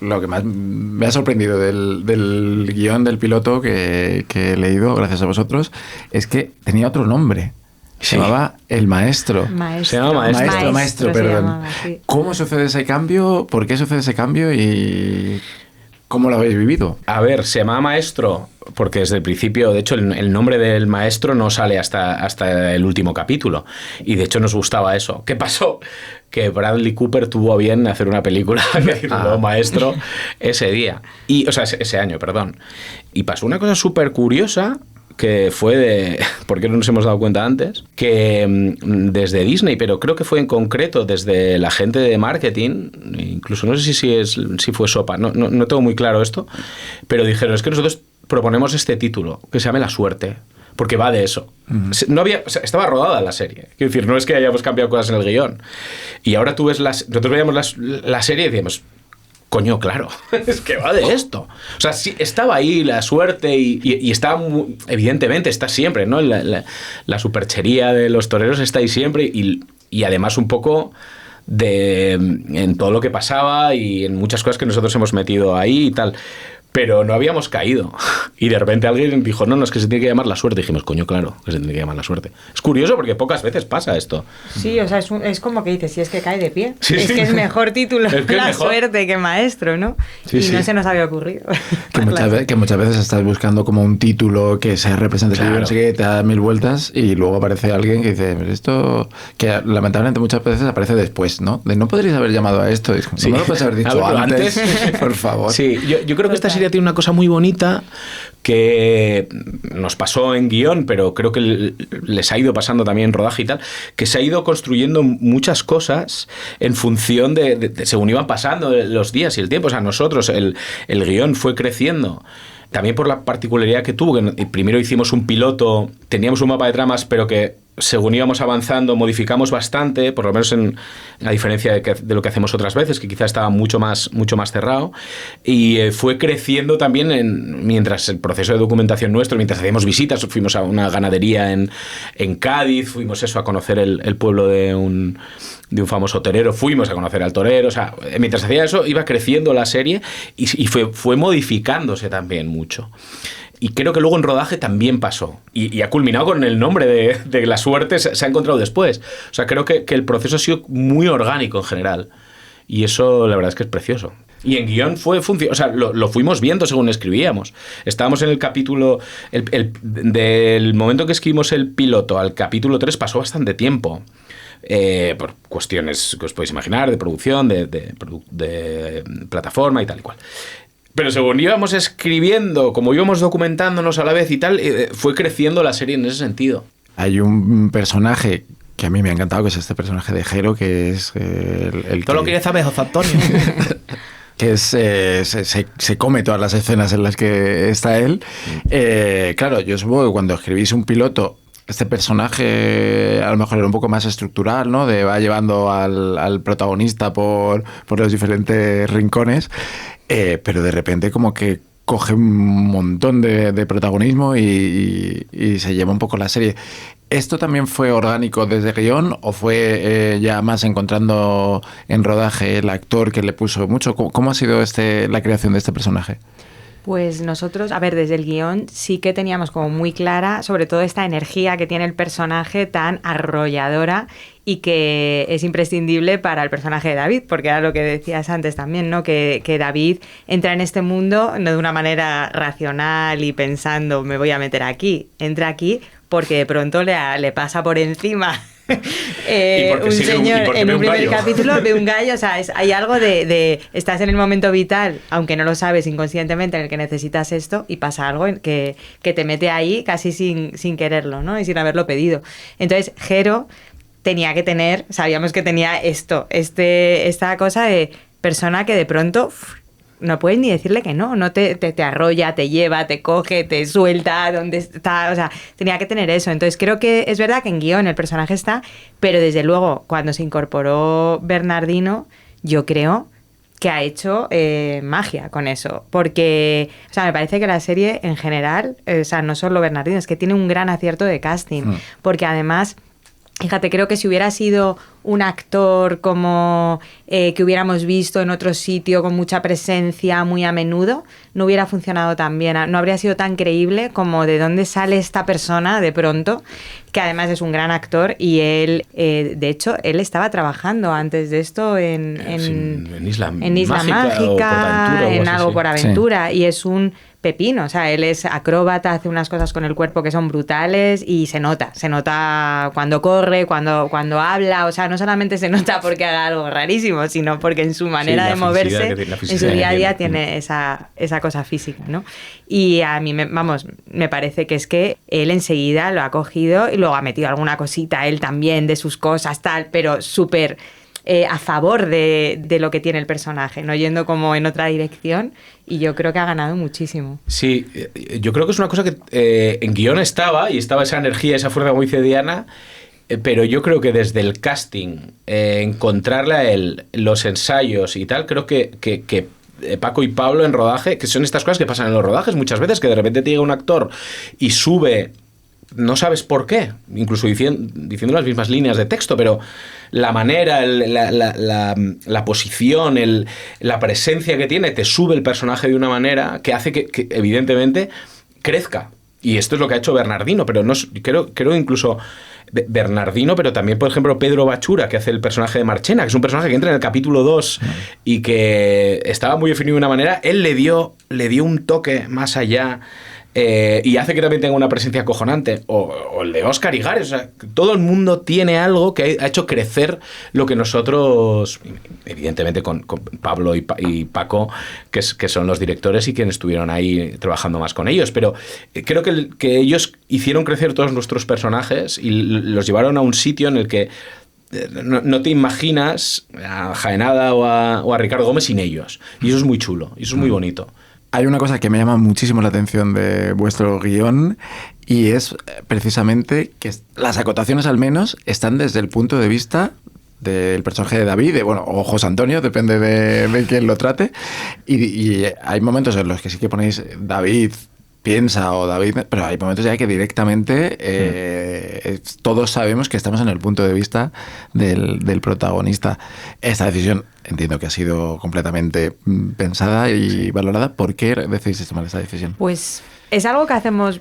S3: Lo que más me ha sorprendido del guión del piloto que he leído, gracias a vosotros, es que tenía otro nombre. Se llamaba El Maestro.
S5: Se llama
S3: Maestro, perdón.
S4: Llamaba, sí.
S3: ¿Cómo sucede ese cambio? ¿Por qué sucede ese cambio? ¿Y cómo lo habéis vivido?
S5: A ver, se llama Maestro porque desde el principio, de hecho, el nombre del maestro no sale hasta el último capítulo. Y de hecho nos gustaba eso. ¿Qué pasó? Que Bradley Cooper tuvo a bien hacer una película que tituló Maestro ese día. Ese año, perdón. Y pasó una cosa súper curiosa, que fue ¿por qué no nos hemos dado cuenta antes? Que desde Disney, pero creo que fue en concreto desde la gente de marketing, incluso no sé si fue Sopa, no tengo muy claro esto, pero dijeron, es que nosotros proponemos este título, que se llame La Suerte, porque va de eso. No estaba rodada la serie. Quiero decir, no es que hayamos cambiado cosas en el guión. Y ahora tú ves nosotros veíamos la serie y decíamos, coño, claro, es que va de esto. O sea, sí, estaba ahí la suerte y estaba, evidentemente, está siempre, ¿no? La superchería de los toreros está ahí siempre y además un poco en todo lo que pasaba y en muchas cosas que nosotros hemos metido ahí y tal. Pero no habíamos caído. Y de repente alguien dijo, no, es que se tiene que llamar La Suerte. Y dijimos, coño, claro, que se tiene que llamar La Suerte. Es curioso porque pocas veces pasa esto.
S4: Sí, o sea, es como que dices, si es que cae de pie.
S5: Sí,
S4: es que es mejor título La Suerte que Maestro, ¿no?
S5: Sí,
S4: y no se nos había ocurrido.
S3: Que muchas veces estás buscando como un título que sea representativo,
S5: claro.
S3: No sé qué, te da mil vueltas y luego aparece alguien que dice, esto, que lamentablemente muchas veces aparece después, ¿no? De no podríais haber llamado a esto. No me lo puedes haber dicho antes, por favor.
S5: Sí, yo creo que esta serie tiene una cosa muy bonita que nos pasó en guión, pero creo que les ha ido pasando también en rodaje y tal, que se ha ido construyendo muchas cosas en función de según iban pasando los días y el tiempo. O sea, nosotros, el guión fue creciendo. También por la particularidad que tuvo, que primero hicimos un piloto, teníamos un mapa de tramas, pero que según íbamos avanzando, modificamos bastante, por lo menos a diferencia de lo que hacemos otras veces, que quizá estaba mucho más cerrado, y fue creciendo también mientras el proceso de documentación nuestro, mientras hacíamos visitas, fuimos a una ganadería en Cádiz, fuimos a conocer el pueblo de un famoso torero, fuimos a conocer al torero, o sea, mientras hacía eso iba creciendo la serie y fue modificándose también mucho. Y creo que luego en rodaje también pasó. Y ha culminado con el nombre de La Suerte, se ha encontrado después. O sea, creo que el proceso ha sido muy orgánico en general. Y eso, la verdad es que es precioso. Y en guión o sea, lo fuimos viendo según escribíamos. Estábamos en el capítulo... del momento que escribimos el piloto al capítulo 3 pasó bastante tiempo. Por cuestiones que os podéis imaginar, de producción, de plataforma y tal y cual. Pero según íbamos escribiendo, como íbamos documentándonos a la vez y tal, fue creciendo la serie en ese sentido.
S3: Hay un personaje que a mí me ha encantado, que es este personaje de Jero, que es el
S5: Todo lo que sabes, José Antonio.
S3: Que se come todas las escenas en las que está él. Claro, yo supongo que cuando escribís un piloto, este personaje a lo mejor era un poco más estructural, ¿no? Va llevando al protagonista por los diferentes rincones, pero de repente como que coge un montón de protagonismo y se lleva un poco la serie. ¿Esto también fue orgánico desde guión o fue ya más encontrando en rodaje el actor que le puso mucho? ¿Cómo ha sido la creación de este personaje?
S4: Pues nosotros, a ver, desde el guión sí que teníamos como muy clara, sobre todo esta energía que tiene el personaje tan arrolladora y que es imprescindible para el personaje de David, porque era lo que decías antes también, ¿no? Que David entra en este mundo no de una manera racional y pensando, me voy a meter aquí, entra aquí porque de pronto le pasa por encima un señor en un primer capítulo ve un gallo, o sea, hay algo de estás en el momento vital, aunque no lo sabes inconscientemente, en el que necesitas esto y pasa algo que te mete ahí casi sin quererlo, ¿no? Y sin haberlo pedido. Entonces, Jero tenía que tener, sabíamos que tenía esta cosa de persona que de pronto no puedes ni decirle que no te arrolla, te lleva, te coge, te suelta, donde está, o sea, tenía que tener eso. Entonces creo que es verdad que en guión el personaje está, pero desde luego cuando se incorporó Bernardino, yo creo que ha hecho magia con eso, porque, o sea, me parece que la serie en general, o sea, no solo Bernardino, es que tiene un gran acierto de casting, porque además... Fíjate, creo que si hubiera sido un actor como que hubiéramos visto en otro sitio con mucha presencia muy a menudo, no hubiera funcionado tan bien, no habría sido tan creíble como de dónde sale esta persona de pronto, que además es un gran actor y él, de hecho, él estaba trabajando antes de esto en
S5: Isla
S4: Mágica, en algo por aventura,
S3: sí.
S4: Y es un pepino, o sea, él es acróbata, hace unas cosas con el cuerpo que son brutales y se nota cuando corre, cuando habla, o sea, no solamente se nota porque haga algo rarísimo, sino porque en su manera de moverse, en su día a día tiene esa cosa física, ¿no? Y a mí, me parece que es que él enseguida lo ha cogido y luego ha metido alguna cosita él también de sus cosas, tal, pero súper... a favor de lo que tiene el personaje, no yendo como en otra dirección, y yo creo que ha ganado muchísimo.
S5: Sí, yo creo que es una cosa que en guión estaba esa energía, esa fuerza, como dice Diana, pero yo creo que desde el casting, encontrarle a él, los ensayos y tal, creo que Paco y Pablo en rodaje, que son estas cosas que pasan en los rodajes muchas veces, que de repente te llega un actor y sube... No sabes por qué, incluso diciendo las mismas líneas de texto, pero la manera, la posición, la presencia que tiene, te sube el personaje de una manera que hace que evidentemente crezca. Y esto es lo que ha hecho Bernardino, pero no creo incluso Bernardino, pero también, por ejemplo, Pedro Bachura, que hace el personaje de Marchena, que es un personaje que entra en el capítulo 2 y que estaba muy definido de una manera. Él le dio un toque más allá. Y hace que también tenga una presencia acojonante, o el de Óscar Igares, o sea, todo el mundo tiene algo que ha hecho crecer lo que nosotros, evidentemente con Pablo y Paco, que son los directores y quienes estuvieron ahí trabajando más con ellos, pero creo que ellos hicieron crecer todos nuestros personajes y los llevaron a un sitio en el que no te imaginas a Jaenada o a Ricardo Gómez sin ellos, y eso es muy chulo, y eso es muy bonito.
S3: hay una cosa que me llama muchísimo la atención de vuestro guión y es precisamente que las acotaciones al menos están desde el punto de vista del personaje de David, o José Antonio, depende de quién lo trate, y hay momentos en los que sí que ponéis David piensa o David, pero hay momentos ya que directamente todos sabemos que estamos en el punto de vista del protagonista. Esta decisión entiendo que ha sido completamente pensada y valorada. ¿Por qué decidís tomar esta decisión?
S4: Pues es algo que hacemos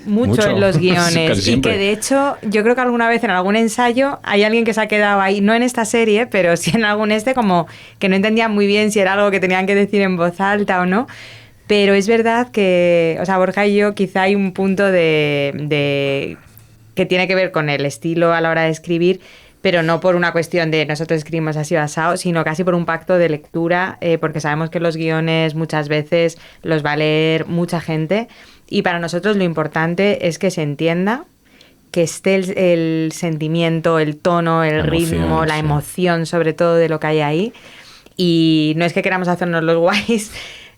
S4: mucho en los guiones y que de hecho yo creo que alguna vez en algún ensayo hay alguien que se ha quedado ahí, no en esta serie, pero sí en algún como que no entendía muy bien si era algo que tenían que decir en voz alta o no. Pero es verdad que, o sea, Borja y yo quizá hay un punto de que tiene que ver con el estilo a la hora de escribir, pero no por una cuestión de nosotros escribimos así basado, sino casi por un pacto de lectura, porque sabemos que los guiones muchas veces los va a leer mucha gente y para nosotros lo importante es que se entienda, que esté el sentimiento, el tono, el ritmo, la emoción sobre todo de lo que hay ahí. Y no es que queramos hacernos los guays,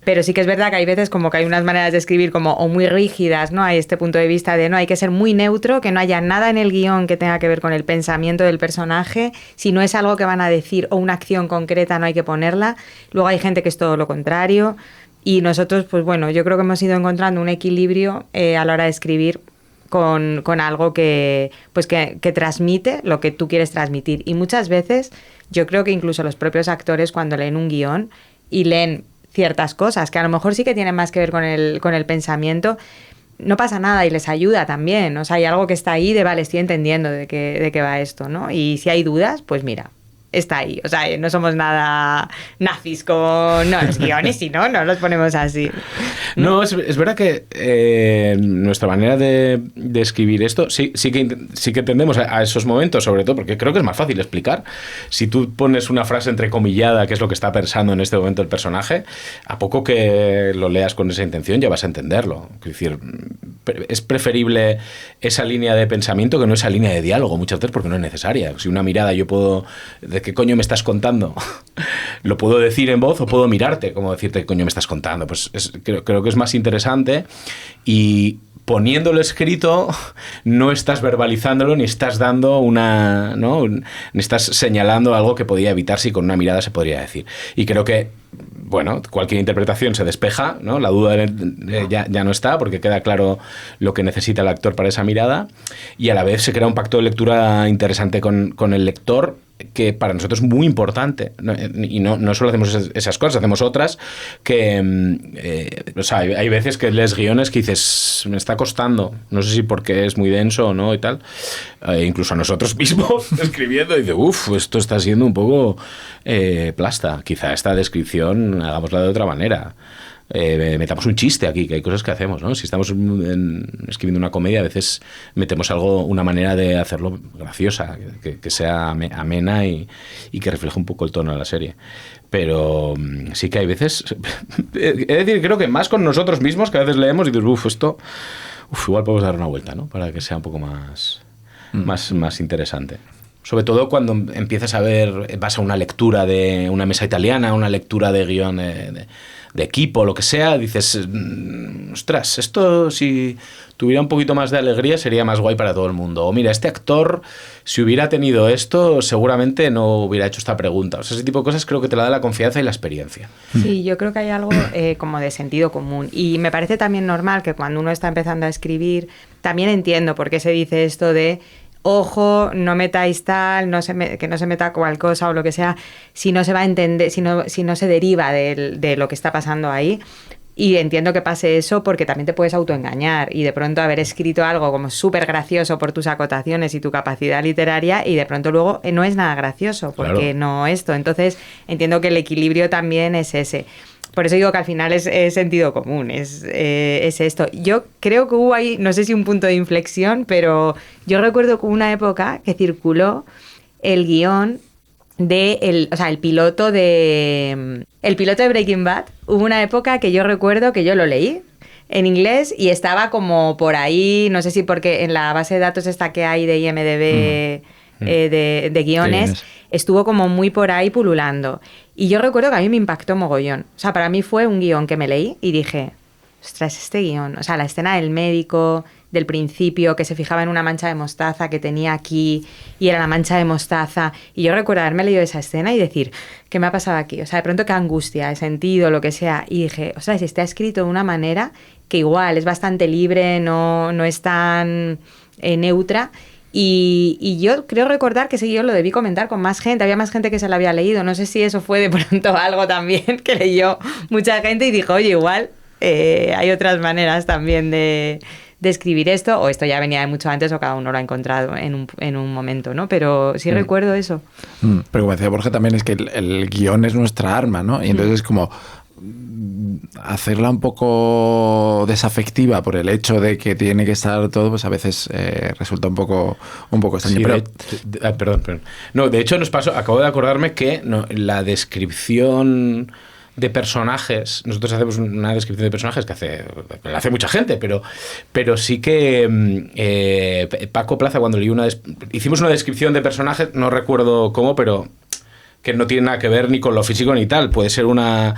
S4: pero sí que es verdad que hay veces como que hay unas maneras de escribir como o muy rígidas, ¿no? Hay este punto de vista de no, hay que ser muy neutro, que no haya nada en el guión que tenga que ver con el pensamiento del personaje. Si no es algo que van a decir o una acción concreta, no hay que ponerla. Luego hay gente que es todo lo contrario. Y nosotros, pues bueno, yo creo que hemos ido encontrando un equilibrio a la hora de escribir con algo que transmite lo que tú quieres transmitir. Y muchas veces yo creo que incluso los propios actores cuando leen un guión y leen ciertas cosas que a lo mejor sí que tienen más que ver con el pensamiento, no pasa nada y les ayuda también. O sea, hay algo que está ahí de, vale, estoy entendiendo de qué va esto, ¿no? Y si hay dudas, pues mira, está ahí. O sea, no somos nada nazis con los guiones, si no los ponemos así.
S5: No, es verdad que nuestra manera de escribir esto sí que tendemos a esos momentos, sobre todo porque creo que es más fácil explicar. Si tú pones una frase entrecomillada, que es lo que está pensando en este momento el personaje, a poco que lo leas con esa intención ya vas a entenderlo. Es decir, es preferible esa línea de pensamiento que no esa línea de diálogo, muchas veces porque no es necesaria. Si una mirada yo puedo... ¿De qué coño me estás contando? Lo puedo decir en voz o puedo mirarte como decirte qué coño me estás contando. Pues creo que es más interesante y poniéndolo escrito no estás verbalizándolo ni estás dando ni estás señalando algo que podía evitarse y con una mirada se podría decir. Y creo que cualquier interpretación se despeja, ¿no? La duda ya no está porque queda claro lo que necesita el actor para esa mirada y a la vez se crea un pacto de lectura interesante con el lector que para nosotros es muy importante, ¿no? Y no solo hacemos esas cosas, hacemos otras que hay veces que lees guiones que dices, me está costando, no sé si porque es muy denso o no y tal, incluso a nosotros mismos escribiendo y dices, esto está siendo un poco plasta, quizá esta descripción hagámosla de otra manera. Metamos un chiste aquí, que hay cosas que hacemos, ¿no? Si estamos escribiendo una comedia, a veces metemos una manera de hacerlo graciosa, que sea amena y que refleje un poco el tono de la serie. Pero sí que hay veces... Es decir, creo que más con nosotros mismos, que a veces leemos y dices, esto... igual podemos dar una vuelta, ¿no? Para que sea un poco más interesante. Sobre todo cuando empiezas a ver, vas a una lectura de una mesa italiana, una lectura de guión de equipo, lo que sea, dices, ostras, esto si tuviera un poquito más de alegría sería más guay para todo el mundo. O mira, este actor, si hubiera tenido esto, seguramente no hubiera hecho esta pregunta. O sea, ese tipo de cosas creo que te la da la confianza y la experiencia.
S4: Sí, yo creo que hay algo como de sentido común. Y me parece también normal que cuando uno está empezando a escribir, también entiendo por qué se dice esto de ojo, no metáis tal, que no se meta cual cosa o lo que sea, si no se va a entender, si no se deriva de lo que está pasando ahí. Y entiendo que pase eso porque también te puedes autoengañar y de pronto haber escrito algo como súper gracioso por tus acotaciones y tu capacidad literaria y de pronto luego no es nada gracioso porque no esto. Entonces entiendo que el equilibrio también es ese. Por eso digo que al final es sentido común, es esto. Yo creo que hubo ahí, no sé si un punto de inflexión, pero yo recuerdo que hubo una época que circuló el guión el piloto de Breaking Bad. Hubo una época que yo recuerdo que yo lo leí en inglés y estaba como por ahí, no sé si porque en la base de datos esta que hay de IMDb de guiones, estuvo como muy por ahí pululando. Y yo recuerdo que a mí me impactó mogollón. O sea, para mí fue un guión que me leí y dije, ostras, este guión, o sea, la escena del médico del principio, que se fijaba en una mancha de mostaza que tenía aquí y era la mancha de mostaza. Y yo recuerdo haberme leído esa escena y decir, ¿qué me ha pasado aquí? O sea, de pronto qué angustia, he sentido, lo que sea. Y dije, o sea, si está escrito de una manera que igual es bastante libre, no es tan neutra. Y yo creo recordar que ese guión lo debí comentar con más gente, había más gente que se lo había leído. No sé si eso fue de pronto algo también que leyó mucha gente y dijo, oye, igual hay otras maneras también de escribir esto, o esto ya venía de mucho antes, o cada uno lo ha encontrado en un momento, ¿no? Pero sí recuerdo eso.
S3: Pero como decía Borja también, es que el guión es nuestra arma, ¿no? Y entonces es como hacerla un poco desafectiva por el hecho de que tiene que estar todo, pues a veces resulta un poco extraño.
S5: Sí,
S3: pero...
S5: perdón. No, de hecho nos pasó, acabo de acordarme que la descripción de personajes, nosotros hacemos una descripción de personajes que la hace mucha gente, pero sí que Paco Plaza, cuando leí hicimos una descripción de personajes, no recuerdo cómo, pero que no tiene nada que ver ni con lo físico ni tal, puede ser una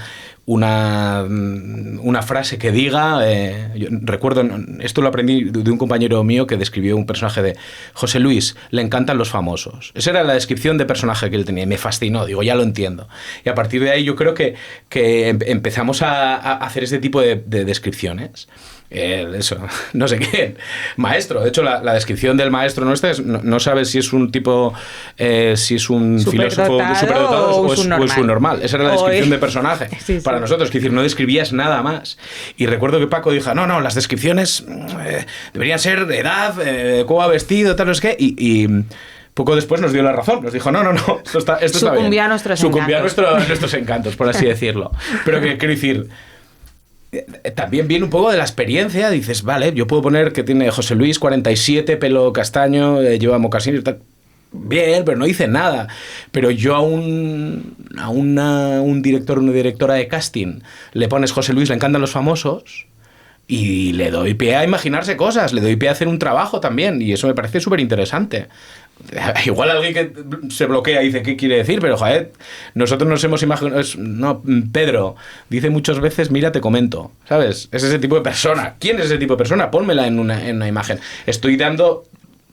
S5: frase que diga, yo recuerdo, esto lo aprendí de un compañero mío que describió un personaje de José Luis, le encantan los famosos. Esa era la descripción de personaje que él tenía y me fascinó, digo, ya lo entiendo. Y a partir de ahí yo creo que empezamos a hacer este tipo de descripciones. Eso, no sé qué, maestro. De hecho, la descripción del maestro nuestra es, no sabes si es un tipo, si es un filósofo superdotado o es un normal. Esa era la descripción de personaje para nosotros, que decir, no describías nada más. Y recuerdo que Paco dijo, no, las descripciones deberían ser de edad, cómo va vestido, tal, no sé qué, y poco después nos dio la razón, nos dijo, no, esto está bien.
S4: Sucumbía a
S5: nuestros encantos, por así decirlo. Pero que quiero decir, también viene un poco de la experiencia, dices, vale, yo puedo poner que tiene José Luis 47, pelo castaño, lleva mocasines y tal. Bien, pero no dice nada. Pero yo a un director o una directora de casting le pones José Luis, le encantan los famosos, y le doy pie a imaginarse cosas, le doy pie a hacer un trabajo también, y eso me parece súper interesante. Igual alguien que se bloquea y dice qué quiere decir, pero joder, nosotros nos hemos imaginado. No, Pedro dice muchas veces, mira, te comento, ¿sabes? Es ese tipo de persona. ¿Quién es ese tipo de persona? Pónmela en una imagen. Estoy dando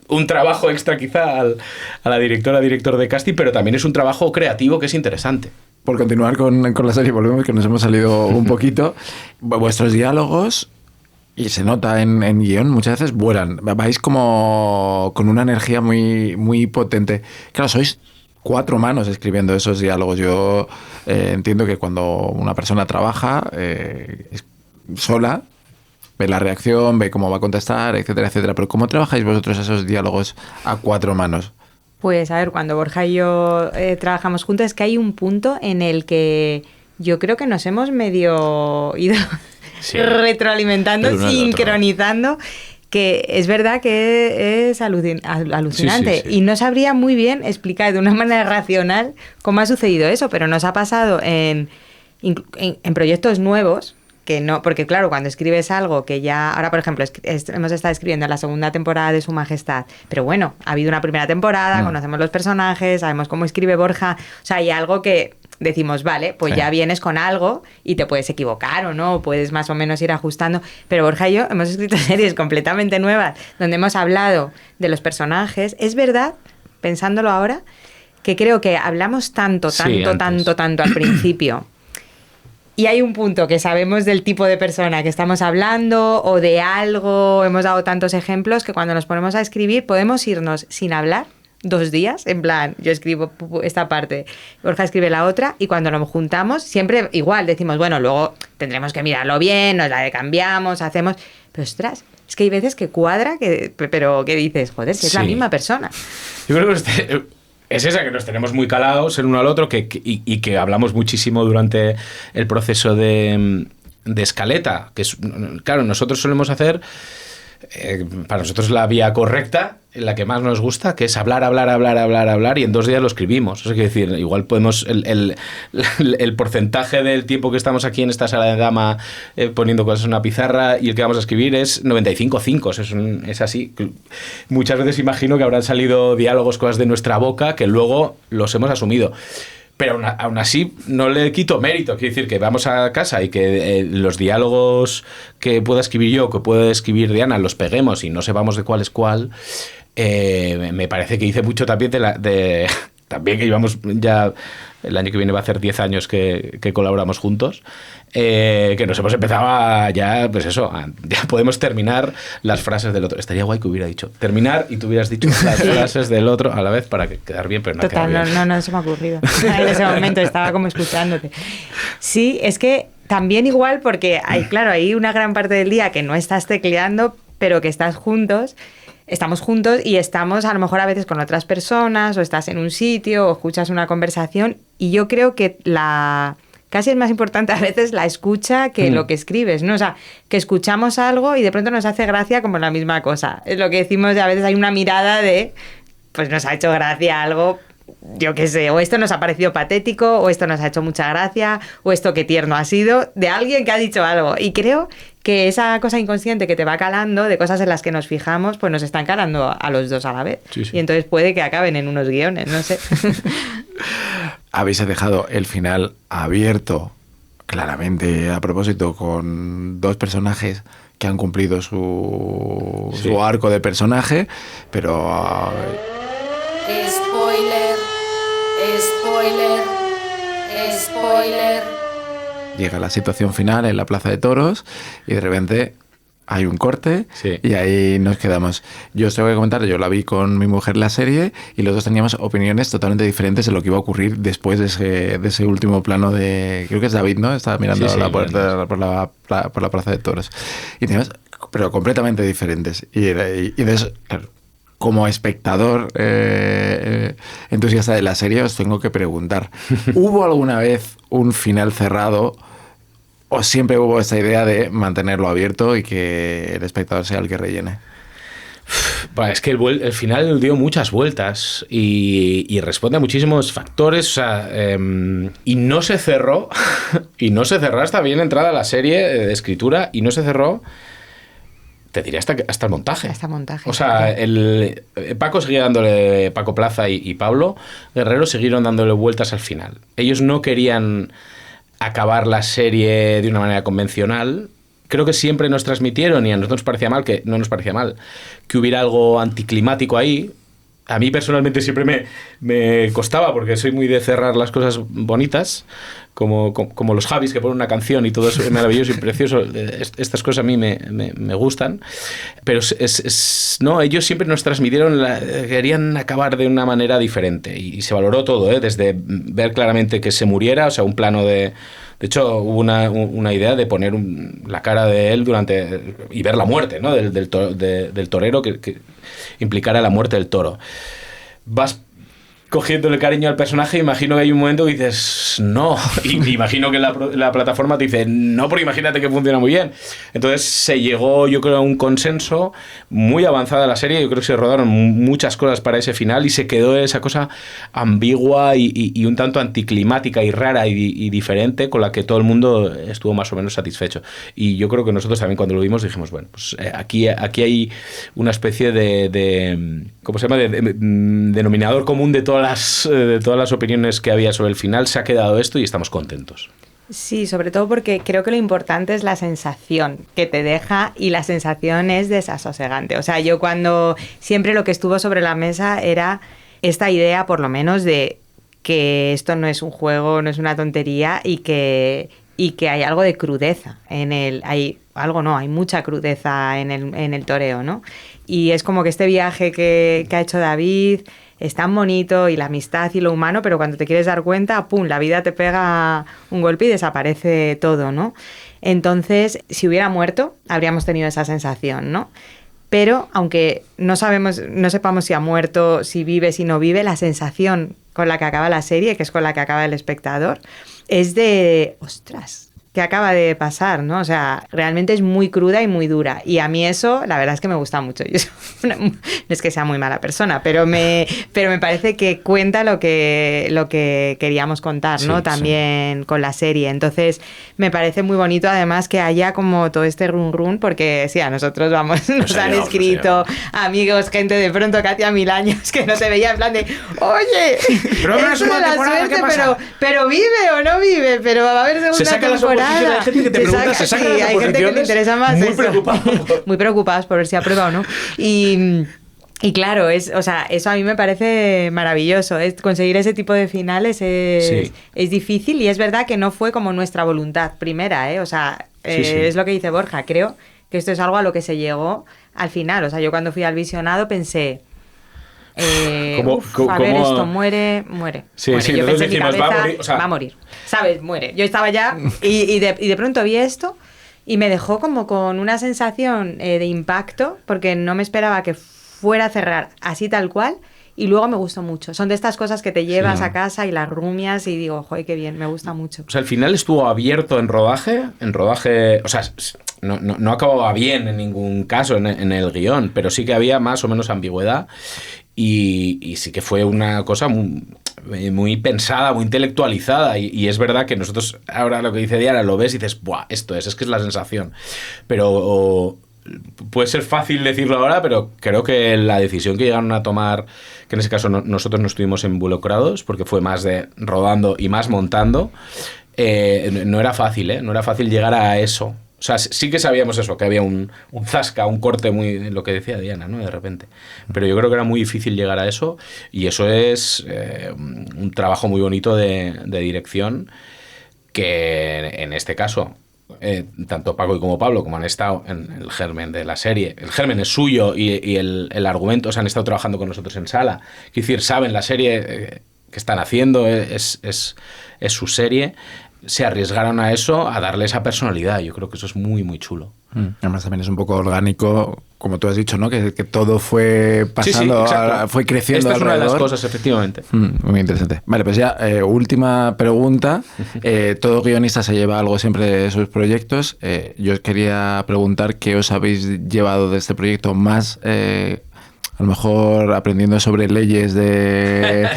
S5: un trabajo extra quizá a la director de casting, pero también es un trabajo creativo que es interesante.
S3: Por continuar con la serie, volvemos, que nos hemos salido un poquito. Vuestros diálogos, y se nota en guión, muchas veces vuelan. Vais como con una energía muy, muy potente. Claro, sois 4 manos escribiendo esos diálogos. Yo entiendo que cuando una persona trabaja sola, ve la reacción, ve cómo va a contestar, etcétera, etcétera. Pero ¿cómo trabajáis vosotros esos diálogos a 4 manos?
S4: Pues a ver, cuando Borja y yo trabajamos juntos, es que hay un punto en el que yo creo que nos hemos medio ido retroalimentando, sincronizando, que es verdad que es alucinante. Sí. Y no sabría muy bien explicar de una manera racional cómo ha sucedido eso, pero nos ha pasado en proyectos nuevos, que no, porque claro, cuando escribes algo que ya, ahora por ejemplo hemos estado escribiendo la segunda temporada de Su Majestad, pero bueno, ha habido una primera temporada, conocemos los personajes, sabemos cómo escribe Borja, o sea, hay algo que decimos, vale, pues ya vienes con algo y te puedes equivocar o no, puedes más o menos ir ajustando, pero Borja y yo hemos escrito series completamente nuevas donde hemos hablado de los personajes. Es verdad, pensándolo ahora, que creo que hablamos tanto al principio. Y hay un punto que sabemos del tipo de persona que estamos hablando o de algo, hemos dado tantos ejemplos que cuando nos ponemos a escribir podemos irnos sin hablar 2 días, en plan, yo escribo esta parte, Borja escribe la otra, y cuando nos juntamos siempre igual decimos, bueno, luego tendremos que mirarlo bien, nos la cambiamos, hacemos, pero ostras, es que hay veces que cuadra, pero que dices, joder, si es la misma persona.
S5: Yo creo que es esa, que nos tenemos muy calados el uno al otro, y que hablamos muchísimo durante el proceso de escaleta, que es, claro, nosotros solemos hacer para nosotros la vía correcta, la que más nos gusta, que es hablar, y en 2 días lo escribimos. Eso quiere decir, igual podemos, el porcentaje del tiempo que estamos aquí en esta sala de dama poniendo cosas en una pizarra y el que vamos a escribir es 95-5, es así. Muchas veces imagino que habrán salido diálogos, cosas de nuestra boca, que luego los hemos asumido. Pero aún así no le quito mérito. Quiero decir que vamos a casa y que los diálogos que pueda escribir yo, que pueda escribir Diana, los peguemos y no sepamos de cuál es cuál. Me parece que hice mucho también también que llevamos ya, el año que viene va a hacer 10 años que colaboramos juntos, que nos hemos empezado ya, pues eso, ya podemos terminar las frases del otro. Estaría guay que hubiera dicho terminar y tú hubieras dicho las frases del otro a la vez para quedar bien, pero no
S4: Total,
S5: quedar bien.
S4: no se me ha ocurrido. En ese momento estaba como escuchándote. Sí, es que también igual porque hay una gran parte del día que no estás tecleando, pero que estás juntos. Estamos juntos y estamos a lo mejor a veces con otras personas o estás en un sitio o escuchas una conversación y yo creo que casi es más importante a veces la escucha que lo que escribes, ¿no? O sea, que escuchamos algo y de pronto nos hace gracia como la misma cosa. Es lo que decimos, a veces hay una mirada de, pues nos ha hecho gracia algo, yo qué sé, o esto nos ha parecido patético, o esto nos ha hecho mucha gracia, o esto qué tierno ha sido, de alguien que ha dicho algo. Y creo que esa cosa inconsciente que te va calando, de cosas en las que nos fijamos, pues nos están calando a los dos a la vez.
S5: Sí, sí.
S4: Y entonces puede que acaben en unos guiones, no sé.
S3: Habéis dejado el final abierto, claramente a propósito, con 2 personajes que han cumplido su arco de personaje, pero... Spoiler. Llega la situación final en la Plaza de Toros y de repente hay un corte y ahí nos quedamos. Yo os tengo que comentar, yo la vi con mi mujer la serie y los dos teníamos opiniones totalmente diferentes de lo que iba a ocurrir después de ese último plano de... Creo que es David, ¿no? Estaba mirando por la Plaza de Toros. Y teníamos, pero completamente diferentes. Y de eso... Claro, como espectador entusiasta de la serie, os tengo que preguntar, ¿hubo alguna vez un final cerrado o siempre hubo esta idea de mantenerlo abierto y que el espectador sea el que rellene?
S5: Bueno, es que el final dio muchas vueltas y responde a muchísimos factores, o sea, y no se cerró, hasta bien entrada la serie de escritura, y no se cerró, te diré hasta el montaje.
S4: Hasta montaje.
S5: O sea, Paco seguía dándole, Paco Plaza y Pablo Guerrero siguieron dándole vueltas al final. Ellos no querían acabar la serie de una manera convencional. Creo que siempre nos transmitieron, y a nosotros no nos parecía mal, que hubiera algo anticlimático ahí. A mí personalmente siempre me costaba, porque soy muy de cerrar las cosas bonitas, como los Javis que ponen una canción y todo eso es maravilloso y precioso. Estas cosas a mí me gustan, pero no, ellos siempre nos transmitieron, querían acabar de una manera diferente y se valoró todo, desde ver claramente que se muriera, o sea, un plano de... De hecho, hubo una idea de poner la cara de él y ver la muerte, ¿no? del torero que implicara la muerte del toro. Vas cogiéndole cariño al personaje, imagino que hay un momento que dices no, y imagino que la plataforma te dice no, porque imagínate que funciona muy bien. Entonces se llegó, yo creo, a un consenso muy avanzada la serie. Yo creo que se rodaron muchas cosas para ese final y se quedó esa cosa ambigua y un tanto anticlimática y rara y diferente, con la que todo el mundo estuvo más o menos satisfecho. Y yo creo que nosotros también, cuando lo vimos, dijimos, bueno, pues aquí hay una especie de ¿cómo se llama? De denominador común de todas las opiniones que había sobre el final. Se ha quedado esto y estamos contentos.
S4: Sí, sobre todo porque creo que lo importante es la sensación que te deja, y la sensación es desasosegante. O sea, yo siempre lo que estuvo sobre la mesa era esta idea, por lo menos, de que esto no es un juego, no es una tontería, y que hay algo de crudeza en hay mucha crudeza en el toreo, ¿no? Y es como que este viaje que ha hecho David es tan bonito, y la amistad y lo humano, pero cuando te quieres dar cuenta, ¡pum!, la vida te pega un golpe y desaparece todo, ¿no? Entonces, si hubiera muerto, habríamos tenido esa sensación, ¿no? Pero, aunque no sepamos si ha muerto, si vive, si no vive, la sensación con la que acaba la serie, que es con la que acaba el espectador, es de, ostras, ¿qué acaba de pasar? ¿No? O sea, realmente es muy cruda y muy dura. Y a mí eso, la verdad es que me gusta mucho. No es que sea muy mala persona, pero me parece que cuenta lo que queríamos contar, ¿no?
S5: Sí,
S4: También con la serie. Entonces, me parece muy bonito además que haya como todo este run porque sí, a nosotros nos han escrito amigos, gente de pronto que hacía 1000 años que no te veía en plan de, oye,
S5: pero
S4: esto de la suerte, pero vive o no vive, pero va a haber segunda temporada.
S5: Hay gente que te pregunta, se saca las
S4: hay gente que le interesa más
S5: muy
S4: eso. Muy preocupados por ver si aprueba o no. Y claro, o sea, eso a mí me parece maravilloso. Conseguir ese tipo de finales es difícil y es verdad que no fue como nuestra voluntad primera, ¿eh? O sea, es lo que dice Borja. Creo que esto es algo a lo que se llegó al final. O sea, yo cuando fui al visionado pensé... a ver, esto muere.
S5: Sí,
S4: muere.
S5: sí,
S4: Yo pensé
S5: nosotros
S4: en mi
S5: decimos,
S4: cabeza,
S5: va a morir, o sea...
S4: va a morir. ¿Sabes? Muere. Yo estaba ya y de pronto vi esto y me dejó como con una sensación de impacto porque no me esperaba que fuera a cerrar así tal cual y luego me gustó mucho. Son de estas cosas que te llevas a casa y las rumias y digo, joder, qué bien, me gusta mucho.
S5: O sea, el final estuvo abierto en rodaje, o sea, no acababa bien en ningún caso en el guión, pero sí que había más o menos ambigüedad y sí que fue una cosa muy pensada, muy intelectualizada y es verdad que nosotros ahora lo que dice Diana lo ves y dices, ¡buah! Esto es que es la sensación. Pero puede ser fácil decirlo ahora, pero creo que la decisión que llegaron a tomar, que en ese caso nosotros no estuvimos involucrados porque fue más de rodando y más montando, no era fácil, no era fácil llegar a eso. O sea, sí que sabíamos eso, que había un zasca, un corte muy... Lo que decía Diana, ¿no? De repente. Pero yo creo que era muy difícil llegar a eso y eso es un trabajo muy bonito de dirección que en este caso... tanto Paco y como Pablo, como han estado en el germen de la serie, el germen es suyo y el argumento, o sea, han estado trabajando con nosotros en sala, es decir, saben la serie que están haciendo, es su serie, se arriesgaron a eso, a darle esa personalidad. Yo creo que eso es muy, muy chulo.
S3: Además también es un poco orgánico, como tú has dicho, ¿no? Que todo fue pasando, fue creciendo.
S5: Esta es
S3: alrededor.
S5: una de las cosas, efectivamente.
S3: Muy interesante. Vale, pues ya, última pregunta. Todo guionista se lleva algo siempre de sus proyectos. Yo os quería preguntar qué os habéis llevado de este proyecto más, a lo mejor aprendiendo sobre leyes de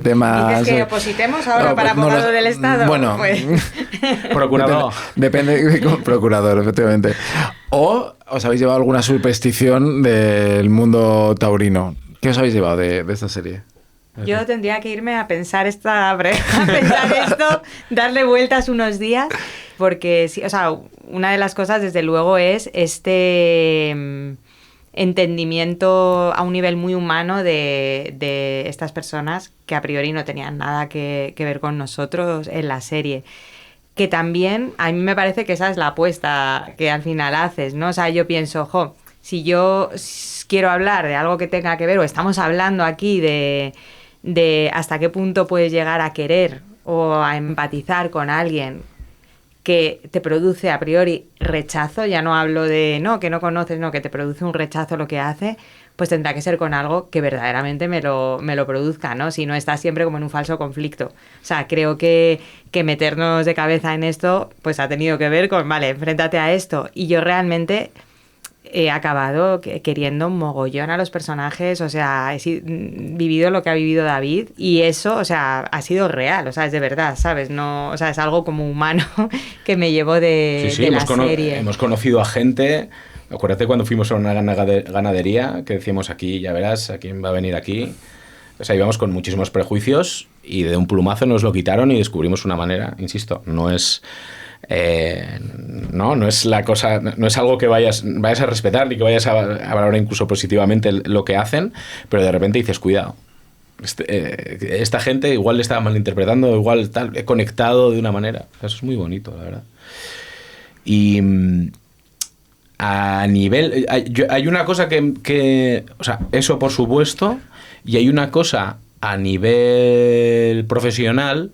S3: temas...
S4: ¿Dices que opositemos ahora para abogado del Estado?
S3: Bueno,
S4: pues.
S5: Procurador.
S3: Depende procurador, efectivamente. ¿O os habéis llevado alguna superstición del mundo taurino? ¿Qué os habéis llevado de esta serie?
S4: Yo tendría que irme a pensar esto, darle vueltas unos días, porque sí, o sea, una de las cosas desde luego es este entendimiento a un nivel muy humano de estas personas que a priori no tenían nada que ver con nosotros en la serie. Que también a mí me parece que esa es la apuesta que al final haces, ¿no? O sea, yo pienso, si yo quiero hablar de algo que tenga que ver, o estamos hablando aquí de hasta qué punto puedes llegar a querer o a empatizar con alguien que te produce a priori rechazo, ya no hablo de que no conoces, que te produce un rechazo lo que hace, pues tendrá que ser con algo que verdaderamente me lo produzca, ¿no? Si no estás siempre como en un falso conflicto. O sea, creo que meternos de cabeza en esto, pues ha tenido que ver con, vale, enfréntate a esto. Y yo realmente he acabado queriendo un mogollón a los personajes, o sea, he vivido lo que ha vivido David y eso, o sea, ha sido real, o sea, es de verdad, ¿sabes? No, o sea, es algo como humano que me llevo de la serie.
S5: Hemos conocido a gente, acuérdate cuando fuimos a una ganadería que decíamos aquí, ya verás, ¿a quién va a venir aquí? O sea, íbamos con muchísimos prejuicios y de un plumazo nos lo quitaron y descubrimos una manera, insisto, no es la cosa, no es algo que vayas a respetar ni que vayas a valorar incluso positivamente lo que hacen, pero de repente dices, cuidado, esta gente igual le estaba malinterpretando, igual tal, he conectado de una manera. Eso es muy bonito, la verdad. Y a nivel... Hay una cosa que o sea, eso por supuesto, y hay una cosa a nivel profesional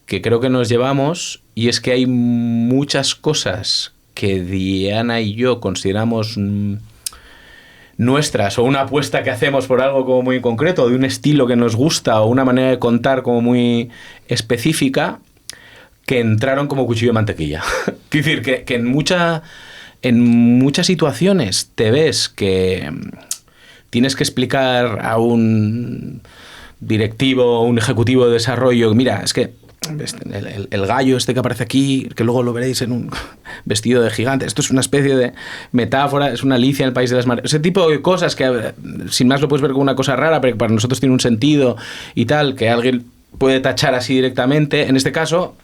S5: que creo que nos llevamos, y es que hay muchas cosas que Diana y yo consideramos nuestras, o una apuesta que hacemos por algo como muy concreto, de un estilo que nos gusta, o una manera de contar como muy específica, que entraron como cuchillo de mantequilla. Quiero decir que en muchas situaciones te ves que tienes que explicar a un directivo o un ejecutivo de desarrollo, mira, es que el gallo este que aparece aquí, que luego lo veréis en un vestido de gigante, esto es una especie de metáfora, es una Alicia en el País de las Maravillas, ese tipo de cosas que sin más lo puedes ver como una cosa rara, pero que para nosotros tiene un sentido y tal, que alguien puede tachar así directamente. En este caso,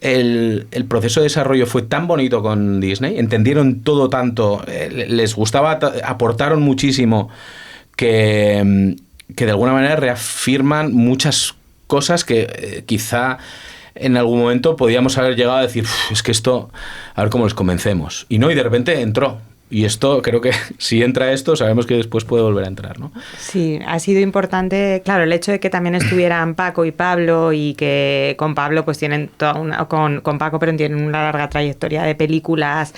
S5: el proceso de desarrollo fue tan bonito con Disney, entendieron todo tanto, les gustaba, aportaron muchísimo, que de alguna manera reafirman muchas cosas que quizá en algún momento podíamos haber llegado a decir, es que esto, a ver cómo les convencemos. Y no, y de repente entró. Y esto, creo que si entra esto, sabemos que después puede volver a entrar, ¿no?
S4: Sí, ha sido importante, claro, el hecho de que también estuvieran Paco y Pablo, y que con Pablo pues tienen con Paco, pero tienen una larga trayectoria de películas,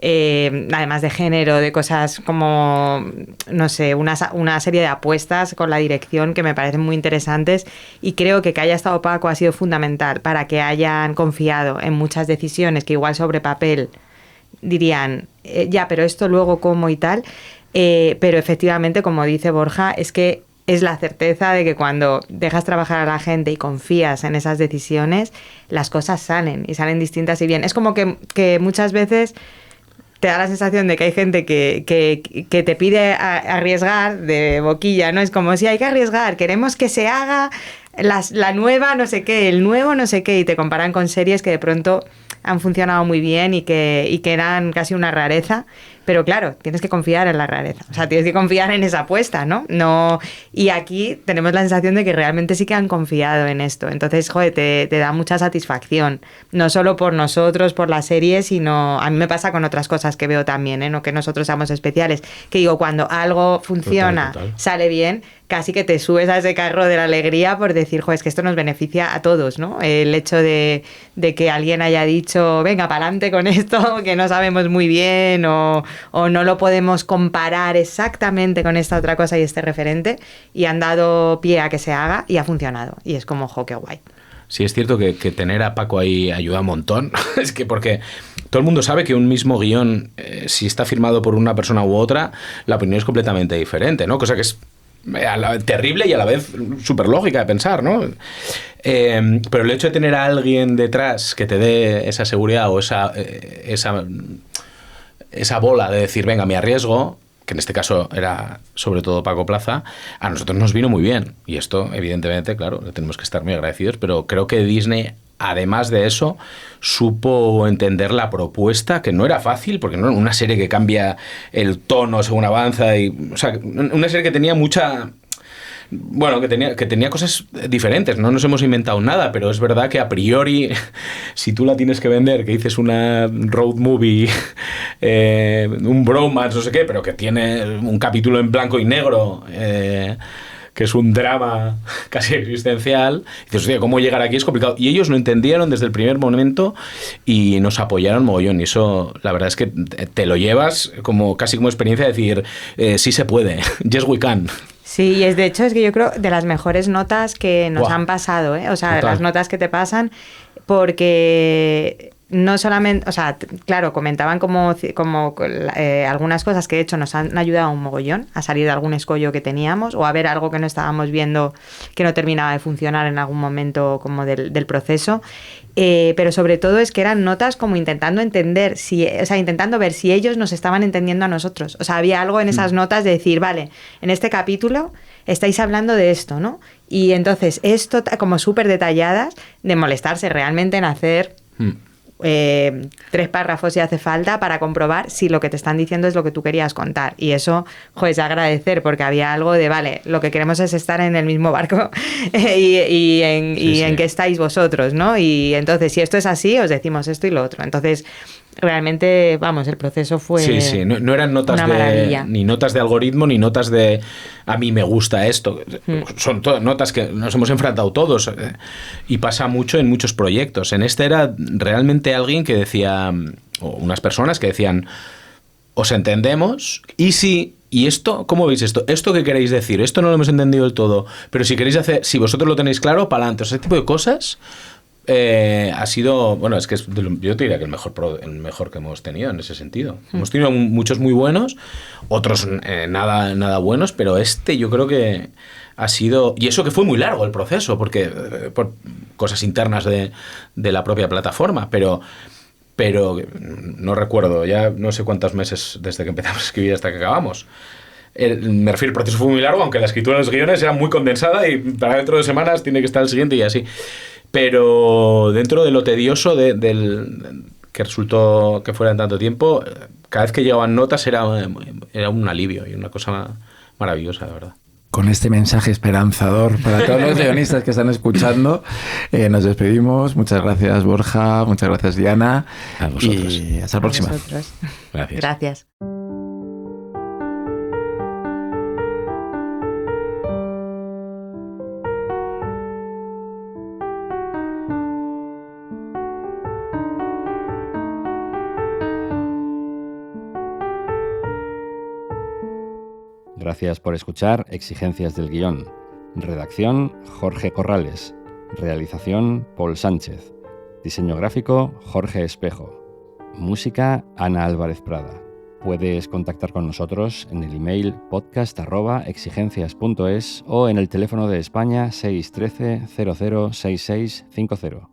S4: además de género, de cosas como, no sé, una serie de apuestas con la dirección que me parecen muy interesantes, y creo que haya estado Paco ha sido fundamental para que hayan confiado en muchas decisiones que igual sobre papel dirían, ya, pero esto luego cómo y tal, pero efectivamente, como dice Borja, es que es la certeza de que cuando dejas trabajar a la gente y confías en esas decisiones, las cosas salen, y salen distintas y bien. Es como que muchas veces te da la sensación de que hay gente que te pide arriesgar de boquilla, ¿no? Es como si hay que arriesgar, queremos que se haga la nueva no sé qué, el nuevo no sé qué, y te comparan con series que de pronto han funcionado muy bien y que eran casi una rareza. Pero claro, tienes que confiar en la rareza. O sea, tienes que confiar en esa apuesta, ¿no? Y aquí tenemos la sensación de que realmente sí que han confiado en esto. Entonces, joder, te da mucha satisfacción. No solo por nosotros, por la serie, sino... A mí me pasa con otras cosas que veo también, ¿eh? No que nosotros seamos especiales. Que digo, cuando algo funciona, total. Sale bien, casi que te subes a ese carro de la alegría por decir, joder, es que esto nos beneficia a todos, ¿no? El hecho de que alguien haya dicho, venga, para adelante con esto, que no sabemos muy bien, o no lo podemos comparar exactamente con esta otra cosa y este referente, y han dado pie a que se haga y ha funcionado. Y es como, jo, qué guay.
S5: Sí, es cierto que tener a Paco ahí ayuda un montón. Es que porque todo el mundo sabe que un mismo guión, si está firmado por una persona u otra, la opinión es completamente diferente, ¿no? Cosa que es terrible y a la vez súper lógica de pensar, ¿no? Pero el hecho de tener a alguien detrás que te dé esa seguridad o esa bola de decir, venga, me arriesgo, que en este caso era sobre todo Paco Plaza, a nosotros nos vino muy bien. Y esto, evidentemente, claro, le tenemos que estar muy agradecidos, pero creo que Disney, además de eso, supo entender la propuesta, que no era fácil, porque no era una serie que cambia el tono según avanza, o sea, una serie que tenía mucha... Bueno, que tenía cosas diferentes, no nos hemos inventado nada, pero es verdad que a priori, si tú la tienes que vender, que dices una road movie, un bromance, no sé qué, pero que tiene un capítulo en blanco y negro, que es un drama casi existencial, y dices, hostia, ¿cómo llegar aquí? Es complicado. Y ellos lo entendieron desde el primer momento y nos apoyaron mogollón, y eso, la verdad es que te lo llevas casi como experiencia de decir, sí se puede, yes we can.
S4: Sí, y de hecho es que yo creo de las mejores notas que nos han pasado, ¿eh? O sea, total. Las notas que te pasan, porque no solamente, o sea, claro, comentaban como algunas cosas que de hecho nos han ayudado un mogollón a salir de algún escollo que teníamos, o a ver algo que no estábamos viendo que no terminaba de funcionar en algún momento como del proceso. Pero sobre todo es que eran notas como intentando entender, intentando ver si ellos nos estaban entendiendo a nosotros. O sea, había algo en esas notas de decir, vale, en este capítulo estáis hablando de esto, ¿no? Y entonces esto como súper detalladas, de molestarse realmente en hacer 3 párrafos si hace falta para comprobar si lo que te están diciendo es lo que tú querías contar. Y eso, joder, es agradecer, porque había algo de, vale, lo que queremos es estar en el mismo barco y en que estáis vosotros, ¿no? Y entonces, si esto es así, os decimos esto y lo otro. Entonces, realmente, vamos, el proceso fue
S5: sí. No eran notas ni notas de algoritmo, ni notas de a mí me gusta esto. Son todas notas que nos hemos enfrentado todos, y pasa mucho en muchos proyectos. En este era realmente alguien que decía, o unas personas que decían, os entendemos, y esto, ¿cómo veis esto? ¿Esto qué queréis decir? Esto no lo hemos entendido del todo, pero si queréis hacer, si vosotros lo tenéis claro, para adelante. O sea, ese tipo de cosas Ha sido, bueno, es que yo te diría que el mejor que hemos tenido en ese sentido. Hemos tenido muchos muy buenos, otros nada buenos, pero yo creo que ha sido, y eso que fue muy largo el proceso, porque por cosas internas de la propia plataforma, pero no recuerdo, ya no sé cuántos meses desde que empezamos a escribir hasta que acabamos. Me refiero, el proceso fue muy largo, aunque la escritura de los guiones era muy condensada y para dentro de semanas tiene que estar el siguiente y así. Pero dentro de lo tedioso que resultó que fuera en tanto tiempo, cada vez que llegaban notas era un alivio y una cosa maravillosa, la verdad.
S3: Con este mensaje esperanzador para todos los guionistas que están escuchando, nos despedimos. Muchas gracias, Borja. Muchas gracias, Diana.
S5: A vosotros.
S3: Y hasta la próxima.
S5: Gracias.
S4: Gracias.
S1: Gracias por escuchar Exigencias del Guión. Redacción, Jorge Corrales. Realización, Paul Sánchez. Diseño gráfico, Jorge Espejo. Música, Ana Álvarez Prada. Puedes contactar con nosotros en el email podcast@exigencias.es o en el teléfono de España 613 006650.